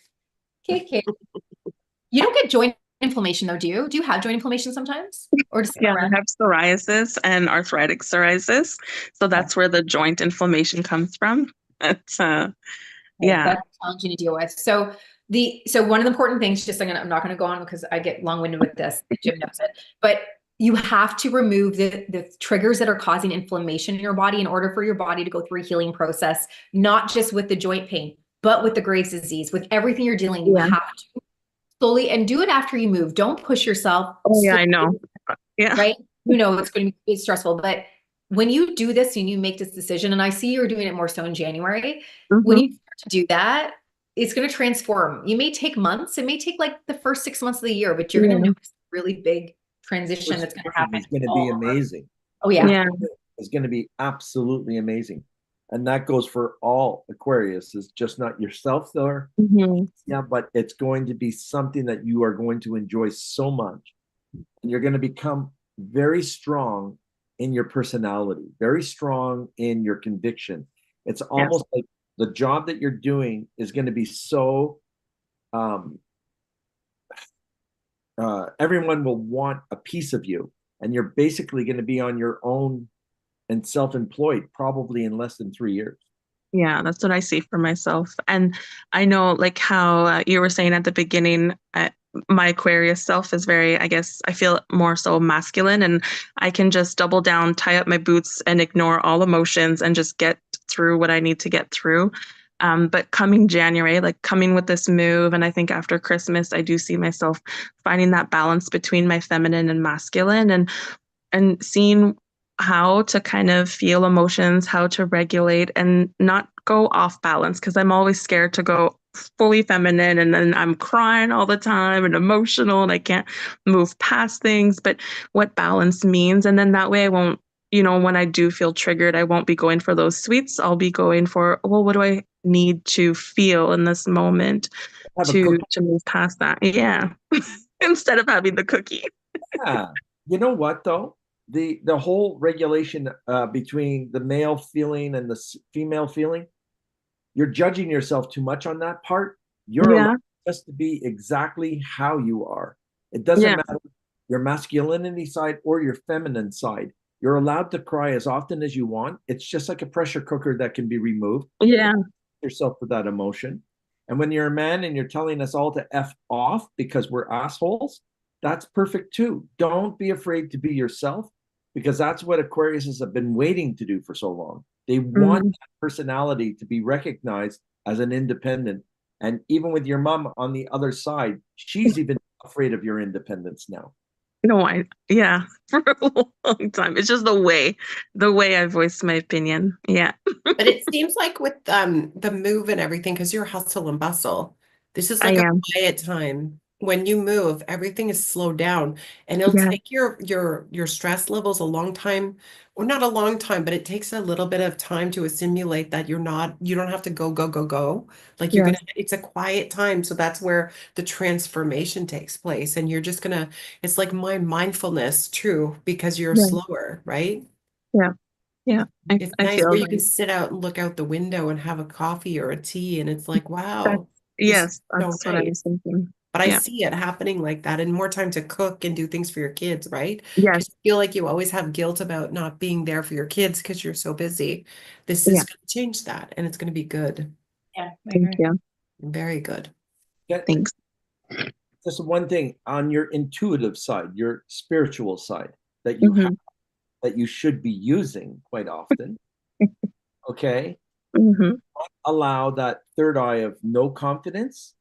Speaker 3: You don't get joint inflammation though, do you? Do you have joint inflammation sometimes? Or just
Speaker 6: Yeah, I have psoriasis and arthritic psoriasis. So that's where the joint inflammation comes from. It's yeah.
Speaker 3: That's challenging to deal with. So one of the important things, I'm not gonna go on because I get long-winded with this, Jim knows it, but you have to remove the triggers that are causing inflammation in your body in order for your body to go through a healing process, not just with the joint pain, but with the Graves' disease, with everything you're dealing, you have to slowly, and do it after you move. Don't push yourself.
Speaker 6: Oh yeah, I know. Yeah.
Speaker 3: Right? You know, it's going to be stressful, but when you do this and you make this decision, and I see you're doing it more so in January, when you start to do that, it's going to transform. You may take months, it may take like the first 6 months of the year, but you're going to notice a really big transition that's going to happen.
Speaker 1: It's going to be amazing.
Speaker 3: Oh yeah.
Speaker 1: It's going to be absolutely amazing. And that goes for all Aquarius. It's just not yourself there. Yeah, but it's going to be something that you are going to enjoy so much. And you're going to become very strong in your personality, very strong in your conviction. It's almost like the job that you're doing is going to be so everyone will want a piece of you, and you're basically going to be on your own and self-employed probably in less than 3 years.
Speaker 6: Yeah, that's what I see for myself. And I know, like how you were saying at the beginning, my Aquarius self is very, I guess, I feel more so masculine, and I can just double down, tie up my boots, and ignore all emotions and just get through what I need to get through. But coming January, like coming with this move, and I think after Christmas, I do see myself finding that balance between my feminine and masculine, and seeing how to kind of feel emotions, how to regulate and not go off balance, because I'm always scared to go fully feminine and then I'm crying all the time and emotional and I can't move past things, but what balance means. And then that way I won't, you know, when I do feel triggered, I won't be going for those sweets. I'll be going for, well, what do I need to feel in this moment to move past that? Yeah. Instead of having the cookie.
Speaker 1: Yeah. You know what though? The whole regulation between the male feeling and the female feeling, you're judging yourself too much on that part. You're allowed just to be exactly how you are. It doesn't matter your masculinity side or your feminine side. You're allowed to cry as often as you want. It's just like a pressure cooker that can be removed.
Speaker 6: Yeah.
Speaker 1: Yourself for that emotion. And when you're a man and you're telling us all to F off because we're assholes, that's perfect too. Don't be afraid to be yourself, because that's what Aquariuses have been waiting to do for so long. They want
Speaker 6: Mhm.
Speaker 1: that personality to be recognized as an independent. And even with your mom on the other side, she's even afraid of your independence now.
Speaker 6: No, yeah, for a long time. It's just the way I voiced my opinion. Yeah.
Speaker 2: But it seems like with the move and everything, because you're hustle and bustle, this is
Speaker 6: I
Speaker 2: like a
Speaker 6: am.
Speaker 2: quiet time. When you move, everything is slowed down, and it'll
Speaker 6: Yeah.
Speaker 2: take your stress levels a long time, or not a long time, but it takes a little bit of time to assimilate that you don't have to go, go, go, go. Like you're
Speaker 6: Yes.
Speaker 2: gonna, it's a quiet time. So that's where the transformation takes place. And you're just gonna, it's like mindfulness, true, because you're
Speaker 6: Yeah.
Speaker 2: slower, right?
Speaker 6: Yeah. Yeah.
Speaker 2: It's
Speaker 6: I
Speaker 2: nice
Speaker 6: feel
Speaker 2: where you
Speaker 6: that.
Speaker 2: can sit out and look out the window and have a coffee or a tea, and it's like,
Speaker 6: That's,
Speaker 2: wow, this is
Speaker 6: yes,
Speaker 2: so
Speaker 6: that's what I was
Speaker 2: nice.
Speaker 6: thinking.
Speaker 2: But I
Speaker 6: Yeah.
Speaker 2: see it happening like that, and more time to cook and do things for your kids, right? Because
Speaker 6: Yes.
Speaker 2: you feel like you always have guilt about not being there for your kids because you're so busy. This
Speaker 6: Yeah.
Speaker 2: is going to change that, and it's going to be good.
Speaker 3: Yeah, I
Speaker 6: Thank
Speaker 3: agree.
Speaker 6: you.
Speaker 2: Very good.
Speaker 6: Thanks.
Speaker 1: Just one thing on your intuitive side, your spiritual side that you have,
Speaker 6: Mm-hmm.
Speaker 1: that you should be using quite often. Okay.
Speaker 6: Mm-hmm.
Speaker 1: Allow that third eye of no confidence.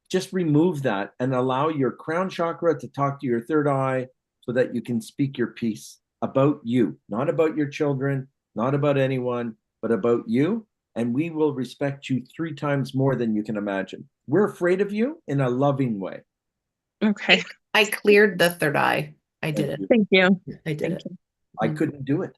Speaker 1: Just remove that and allow your crown chakra to talk to your third eye so that you can speak your piece about you, not about your children, not about anyone, but about you. And we will respect you 3 times more than you can imagine. We're afraid of you in a loving way.
Speaker 6: Okay.
Speaker 2: I cleared the third eye. I did it.
Speaker 6: Thank you.
Speaker 2: I did
Speaker 6: Thank
Speaker 2: it.
Speaker 6: you.
Speaker 1: I couldn't do it.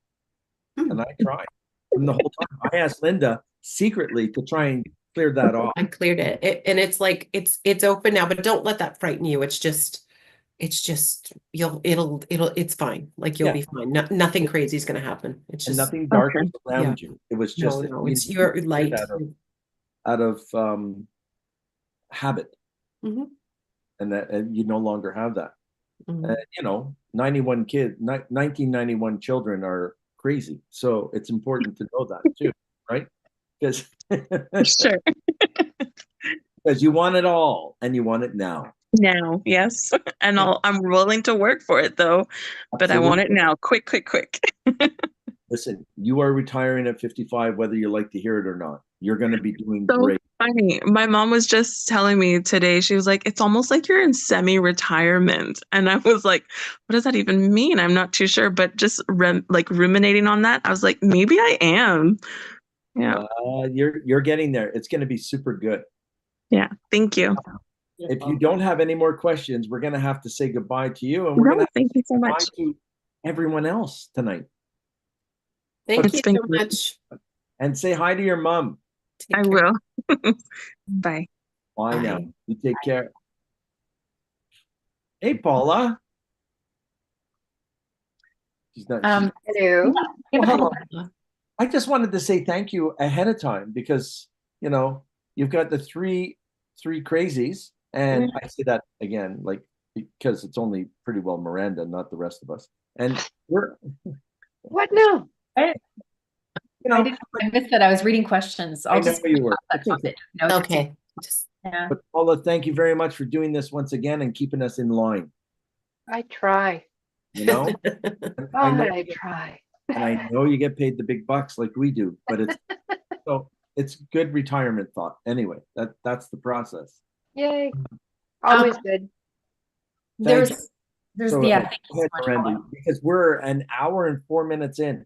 Speaker 2: Hmm.
Speaker 1: And I tried. From the whole time, I asked Linda secretly to try and clear that off.
Speaker 2: I cleared it. And it's like it's open now, but don't let that frighten you. It's just it's fine. Like you'll
Speaker 1: Yeah.
Speaker 2: be fine. Nothing crazy is going to happen. It's
Speaker 1: And
Speaker 2: just
Speaker 1: nothing dark
Speaker 6: Okay.
Speaker 1: was around you. It was just
Speaker 2: no,
Speaker 1: you
Speaker 2: it's your
Speaker 1: did
Speaker 2: light.
Speaker 1: out of habit,
Speaker 2: Mhm,
Speaker 1: and you no longer have that.
Speaker 2: mhm.
Speaker 1: 1991 children are crazy, so it's important to know that too, right? Because
Speaker 6: Sure.
Speaker 1: because you want it all and you want it now.
Speaker 6: Now, yes. And
Speaker 2: Yeah.
Speaker 6: I'm willing to work for it though, but I want it now. Quick, quick, quick.
Speaker 1: Listen, you are retiring at 55, whether you like to hear it or not. You're going to be doing
Speaker 6: So
Speaker 1: great.
Speaker 6: funny. My mom was just telling me today, she was like, it's almost like you're in semi-retirement. And I was like, what does that even mean? I'm not too sure. But just ruminating on that, I was like, maybe I am. Yeah.
Speaker 1: You're getting there. It's going to be super good.
Speaker 6: Yeah. Thank you.
Speaker 1: If you don't have any more questions, we're going to have to say goodbye to you, and we're going
Speaker 6: No,
Speaker 1: to have
Speaker 6: thank you so
Speaker 1: to say
Speaker 6: much.
Speaker 1: goodbye to everyone else tonight.
Speaker 2: Thank
Speaker 6: It's
Speaker 2: you
Speaker 6: been
Speaker 2: so
Speaker 6: great.
Speaker 2: much.
Speaker 1: And say hi to your mom.
Speaker 2: Take
Speaker 6: I
Speaker 2: care.
Speaker 6: will. Bye.
Speaker 1: Bye now.
Speaker 2: Bye.
Speaker 1: You take care. Hey, Paula. She's not.
Speaker 5: Hello.
Speaker 3: Yeah,
Speaker 1: Well, I just wanted to say thank you ahead of time because you've got the three crazies, and I say that again, like because it's only pretty well Miranda, not the rest of us. And we're,
Speaker 5: What now?
Speaker 3: I missed that. I was reading questions.
Speaker 1: I
Speaker 3: I'll
Speaker 1: know
Speaker 3: just
Speaker 1: you were.
Speaker 3: that
Speaker 1: It's okay.
Speaker 3: note.
Speaker 2: Okay. Just
Speaker 3: Yeah.
Speaker 1: But Paula, thank you very much for doing this once again and keeping us in line.
Speaker 5: I try.
Speaker 1: You know,
Speaker 5: God, I try.
Speaker 1: and I know you get paid the big bucks like we do, but it's good retirement thought. Anyway, that's the process.
Speaker 5: Yay. Always good.
Speaker 3: There's
Speaker 1: Thank
Speaker 3: there's
Speaker 1: So,
Speaker 3: yeah,
Speaker 1: go
Speaker 3: thank you so
Speaker 1: ahead,
Speaker 3: much,
Speaker 1: Miranda,
Speaker 3: Paula.
Speaker 1: because we're an hour and 4 minutes in.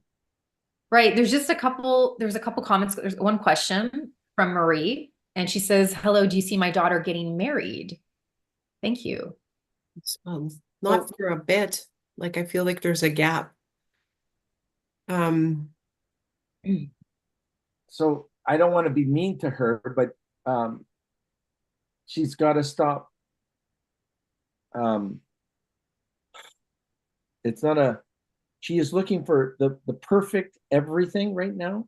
Speaker 3: Right. There's a couple comments. There's one question from Marie, and she says, hello, do you see my daughter getting married? Thank you.
Speaker 2: not for a bit. Like I feel like there's a gap.
Speaker 1: So I don't want to be mean to her, but she's got to stop. It's not a. She is looking for the perfect everything right now,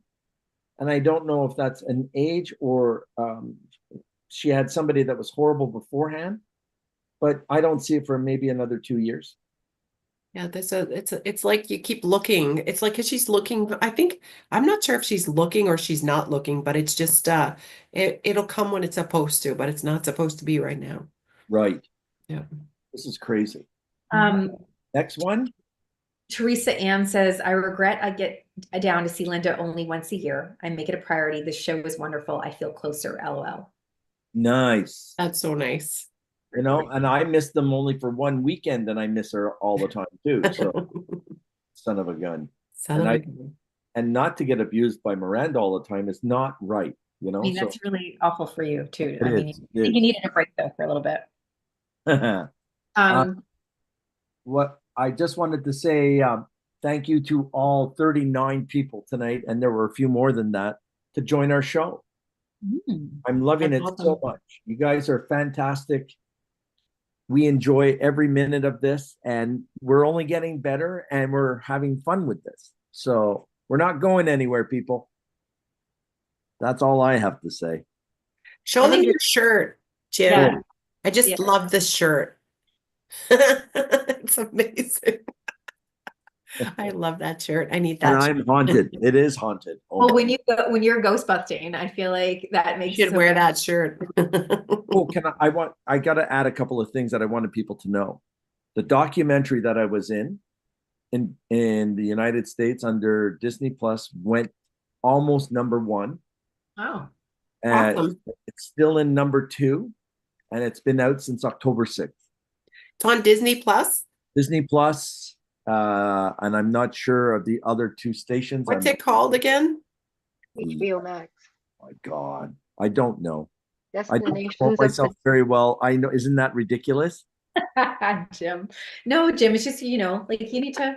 Speaker 1: and I don't know if that's an age or she had somebody that was horrible beforehand, but I don't see it for maybe another 2 years.
Speaker 2: Yeah, it's like you keep looking. It's like 'cause she's looking. I think I'm not sure if she's looking or she's not looking, but it's just it'll come when it's supposed to, but it's not supposed to be right now.
Speaker 1: Right.
Speaker 2: Yeah.
Speaker 1: This is crazy.
Speaker 3: Um,
Speaker 1: Next one.
Speaker 3: Teresa Ann says, I regret I get down to see Linda only once a year. I make it a priority. This show is wonderful. I feel closer, LOL.
Speaker 1: Nice.
Speaker 2: That's so nice.
Speaker 1: You know, and I miss them only for one weekend, and I miss her all the time too. So, son of a gun.
Speaker 2: Son
Speaker 1: And
Speaker 2: of
Speaker 1: I
Speaker 2: a gun.
Speaker 1: and not to get abused by Miranda all the time is not right. You
Speaker 3: I
Speaker 1: know,
Speaker 3: mean,
Speaker 1: so
Speaker 3: that's really awful for you too.
Speaker 1: it
Speaker 3: I mean,
Speaker 1: is.
Speaker 3: I think you needed a break though for a little bit. Um,
Speaker 1: What I just wanted to say, thank you to all 39 people tonight, and there were a few more than that to join our show. I'm loving
Speaker 2: That's
Speaker 1: it so
Speaker 2: awesome.
Speaker 1: much. You guys are fantastic. We enjoy every minute of this, and we're only getting better, and we're having fun with this. So we're not going anywhere, people. That's all I have to say.
Speaker 2: Show
Speaker 3: I
Speaker 2: them
Speaker 3: think
Speaker 2: your shirt, Jim.
Speaker 3: Yeah.
Speaker 2: I just
Speaker 3: Yeah.
Speaker 2: love this shirt. It's amazing. I love that shirt. I need
Speaker 1: And
Speaker 2: that.
Speaker 1: I'm haunted. It is haunted.
Speaker 3: Well, when you're ghost busting, I feel like that
Speaker 2: You
Speaker 3: makes
Speaker 2: should
Speaker 3: so
Speaker 2: wear
Speaker 3: much-
Speaker 2: that shirt.
Speaker 1: Oh, I got to add a couple of things that I wanted people to know. The documentary that I was in the United States under Disney Plus went almost #1.
Speaker 3: Oh,
Speaker 2: Awesome.
Speaker 1: It's still in #2, and it's been out since October 6th.
Speaker 2: It's on Disney Plus.
Speaker 1: Disney Plus, and I'm not sure of the other 2 stations.
Speaker 2: What's it called again?
Speaker 5: HBO Max.
Speaker 1: My God, I don't know. I don't know
Speaker 5: Destinations of
Speaker 1: myself
Speaker 5: the
Speaker 1: very well. I know, isn't that ridiculous?
Speaker 3: Jim. No, Jim, it's just, like you need to,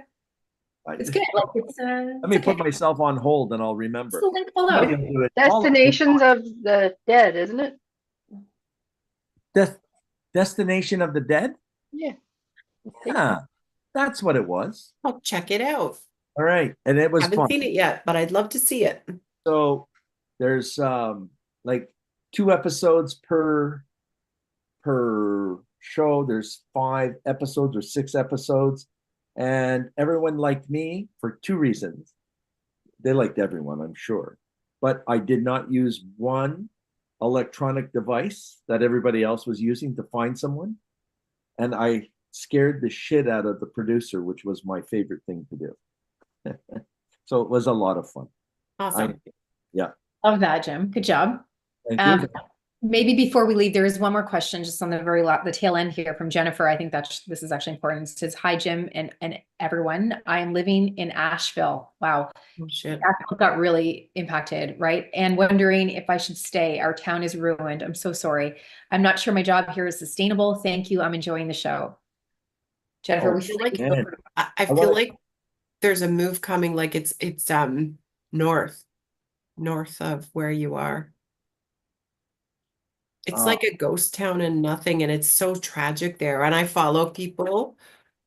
Speaker 3: it's good. Like
Speaker 1: Let me
Speaker 3: it's okay.
Speaker 1: put myself on hold, and I'll remember.
Speaker 3: It's the link below.
Speaker 1: Maybe I'll do it.
Speaker 5: Destinations of the Dead, isn't it?
Speaker 1: Destination of the Dead?
Speaker 5: Yeah.
Speaker 1: Yeah, that's what it was.
Speaker 2: I'll check it out.
Speaker 1: All right, and it was
Speaker 2: Haven't
Speaker 1: fun.
Speaker 2: seen it yet, but I'd love to see it.
Speaker 1: So there's like 2 episodes per show. There's 5 episodes or 6 episodes, and everyone liked me for 2 reasons. They liked everyone, I'm sure, but I did not use one electronic device that everybody else was using to find someone, and I scared the shit out of the producer, which was my favorite thing to do. So it was a lot of fun.
Speaker 2: Awesome.
Speaker 3: Love that, Jim. Good job.
Speaker 1: Thank you.
Speaker 3: Maybe before we leave, there is one more question just on the tail end here from Jennifer. I think this is actually important. It says, hi, Jim and everyone. I am living in Asheville. Wow.
Speaker 2: Oh, shit.
Speaker 3: Asheville got really impacted, right? And wondering if I should stay. Our town is ruined. I'm so sorry. I'm not sure my job here is sustainable. Thank you. I'm enjoying the show. Jennifer,
Speaker 1: Oh,
Speaker 3: we feel like
Speaker 1: man.
Speaker 2: I feel like there's a move coming, like it's north of where you are. It's like a ghost town and nothing, and it's so tragic there. And I follow people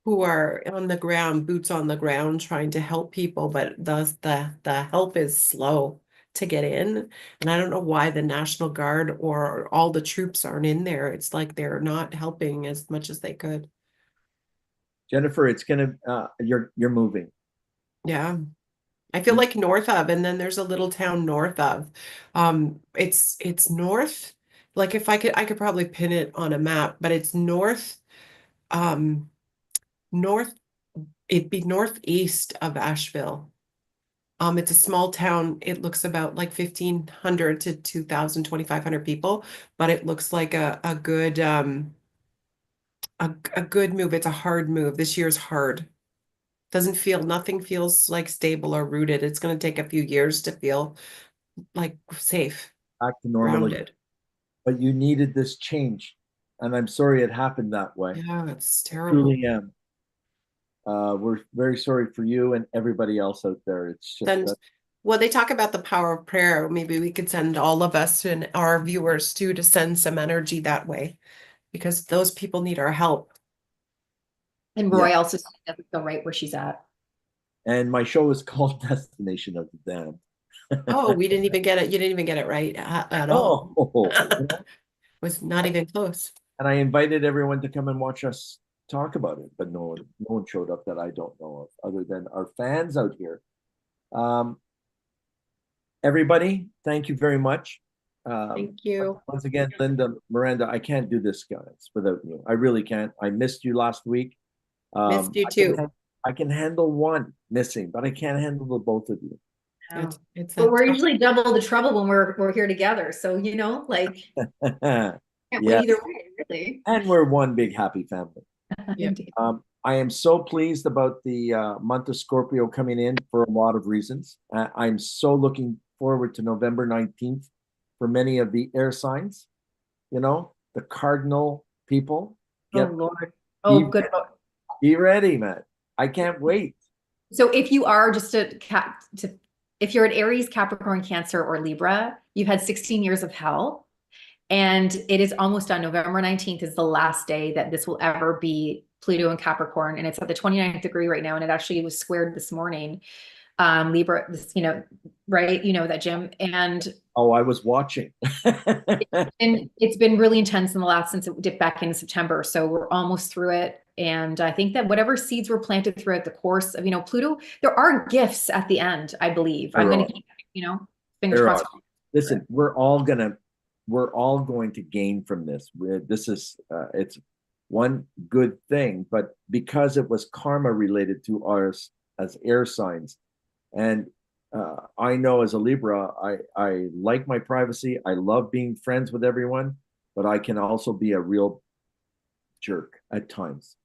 Speaker 2: who are on the ground, boots on the ground, trying to help people, but the help is slow to get in. And I don't know why the National Guard or all the troops aren't in there. It's like they're not helping as much as they could.
Speaker 1: Jennifer, it's gonna you're moving.
Speaker 2: Yeah. I feel like north of, and then there's a little town north of. It's north. Like if I could probably pin it on a map, but it's north, north, it'd be northeast of Asheville. It's a small town. It looks about like 1,500 to 2,000, 2,500 people, but it looks like a good a good move. It's a hard move. This year's hard. Nothing feels like stable or rooted. It's going to take a few years to feel like safe,
Speaker 1: Back to normal again.
Speaker 2: grounded.
Speaker 1: But you needed this change, and I'm sorry it happened that way.
Speaker 2: Yeah, it's terrible.
Speaker 1: Truly am. We're very sorry for you and everybody else out there. It's just
Speaker 2: Well, they talk about the power of prayer. Maybe we could send all of us and our viewers too to send some energy that way, because those people need our help.
Speaker 3: And Roy also said it doesn't feel right where she's at.
Speaker 1: and my show is called Destination of the Damned.
Speaker 2: Oh, we didn't even get it. You didn't even get it right at all. Was not even close.
Speaker 1: And I invited everyone to come and watch us talk about it, but no one showed up that I don't know of, other than our fans out here. Everybody, thank you very much.
Speaker 2: Thank you.
Speaker 1: Once again, Linda, Miranda, I can't do this, guys, without you. I really can't. I missed you last week.
Speaker 2: Missed you
Speaker 1: I can
Speaker 2: too.
Speaker 1: I can handle one missing, but I can't handle the both of you.
Speaker 2: It's
Speaker 3: But
Speaker 2: a
Speaker 3: we're
Speaker 2: tough-
Speaker 3: usually double the trouble when we're here together. So, you know, like can't win
Speaker 1: Yes.
Speaker 3: either way, really.
Speaker 1: And we're one big happy family.
Speaker 2: Yeah.
Speaker 3: Indeed.
Speaker 1: I am so pleased about the month of Scorpio coming in for a lot of reasons. I'm so looking forward to November 19th for many of the air signs, you know, the cardinal people.
Speaker 3: Oh
Speaker 1: Get,
Speaker 3: Lord. Oh, good.
Speaker 1: be ready, man. I can't wait.
Speaker 3: So if you are just if you're an Aries, Capricorn, Cancer, or Libra, you've had 16 years of hell. And it is almost done. November 19th is the last day that this will ever be Pluto and Capricorn. And it's at the 29th degree right now. And it actually was squared this morning. Libra, this, you know, right? You know that, Jim. And
Speaker 1: Oh, I was watching.
Speaker 3: it's been really intense in the last, since it dipped back in September. So we're almost through it. And I think that whatever seeds were planted throughout the course of, you know, Pluto, there are gifts at the end, I believe. I'm going to keep, you know, fingers
Speaker 1: There
Speaker 3: crossed.
Speaker 1: Listen, we're all going to gain from this. This is it's one good thing, but because it was karma related to ours as air signs, and I know as a Libra, I like my privacy. I love being friends with everyone, but I can also be a real jerk at times.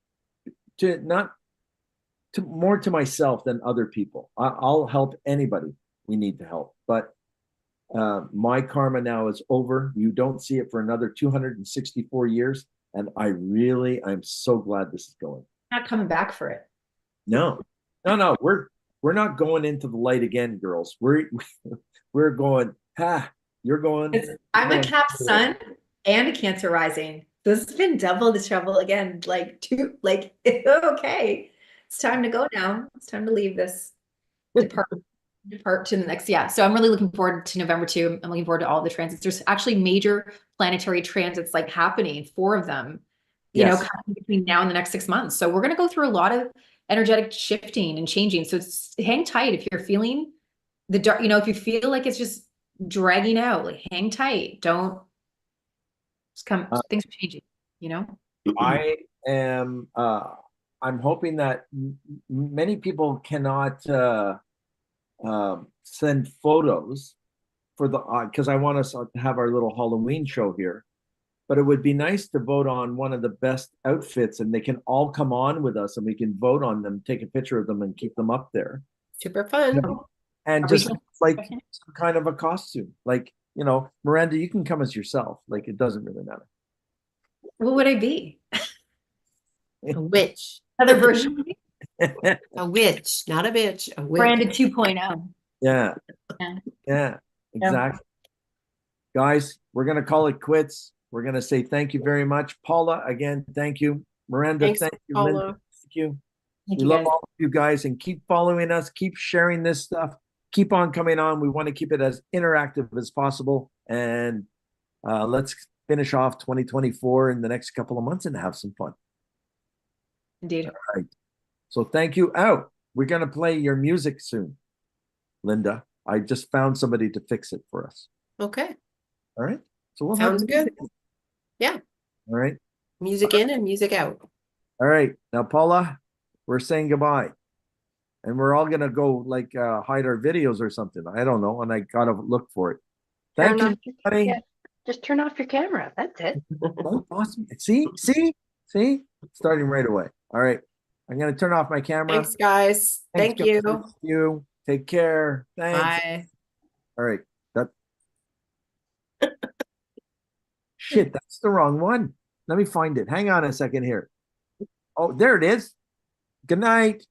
Speaker 1: More to myself than other people. I'll help anybody we need to help, but my karma now is over. You don't see it for another 264 years. And I'm so glad this is going.
Speaker 3: Not coming back for it.
Speaker 1: No. We're not going into the light again, girls. We're going, you're going.
Speaker 3: I'm a Cap sun and a Cancer rising. This has been double the trouble again. Okay. It's time to go now. It's time to leave this depart to the next. Yeah. So I'm really looking forward to November 2. I'm looking forward to all the transits. There's actually major planetary transits like happening, 4 of them, you know, kind of between now and the next 6 months. So we're going to go through a lot of energetic shifting and changing. So hang tight if you're feeling the dark, you know, if you feel like it's just dragging out, like hang tight. Don't just come, things are changing, you know?
Speaker 1: I'm hoping that many people cannot send photos for because I want us to have our little Halloween show here, but it would be nice to vote on one of the best outfits, and they can all come on with us and we can vote on them, take a picture of them and keep them up there.
Speaker 2: Super fun.
Speaker 1: And just like some kind of a costume, like, you know, Miranda, you can come as yourself. Like, it doesn't really matter.
Speaker 3: What would I be?
Speaker 2: A witch.
Speaker 3: Another version.
Speaker 2: A witch, not a bitch. A witch.
Speaker 3: Branded 2.0.
Speaker 1: Yeah, exactly. Guys, we're gonna call it quits. We're gonna say thank you very much, Paula. Again, thank you, Miranda.
Speaker 2: Thanks,
Speaker 1: thank you,
Speaker 2: Paula.
Speaker 1: Linda, thank you.
Speaker 3: Thank
Speaker 1: We
Speaker 3: you,
Speaker 1: love
Speaker 3: guys.
Speaker 1: all of you guys, and keep following us. Keep sharing this stuff. Keep on coming on. We want to keep it as interactive as possible, and let's finish off 2024 in the next couple of months and have some fun.
Speaker 3: Indeed.
Speaker 1: All right. So thank you. We're going to play your music soon, Linda. I just found somebody to fix it for us.
Speaker 2: Okay.
Speaker 1: All right. So we'll
Speaker 2: Sounds
Speaker 1: have
Speaker 2: good. Yeah.
Speaker 1: All right.
Speaker 2: Music in and music out.
Speaker 1: All right. Now, Paula, we're saying goodbye. And we're all going to go like hide our videos or something. I don't know. And I got to look for it. Thank you, buddy.
Speaker 5: Just turn off your camera. That's it.
Speaker 1: Awesome. See? Starting right away. All right. I'm going to turn off my camera.
Speaker 2: Thanks, guys. Thank you.
Speaker 1: Thank you. Take care. Thanks.
Speaker 2: Bye.
Speaker 1: All right. Shit, that's the wrong one. Let me find it. Hang on a second here. Oh, there it is. Good night.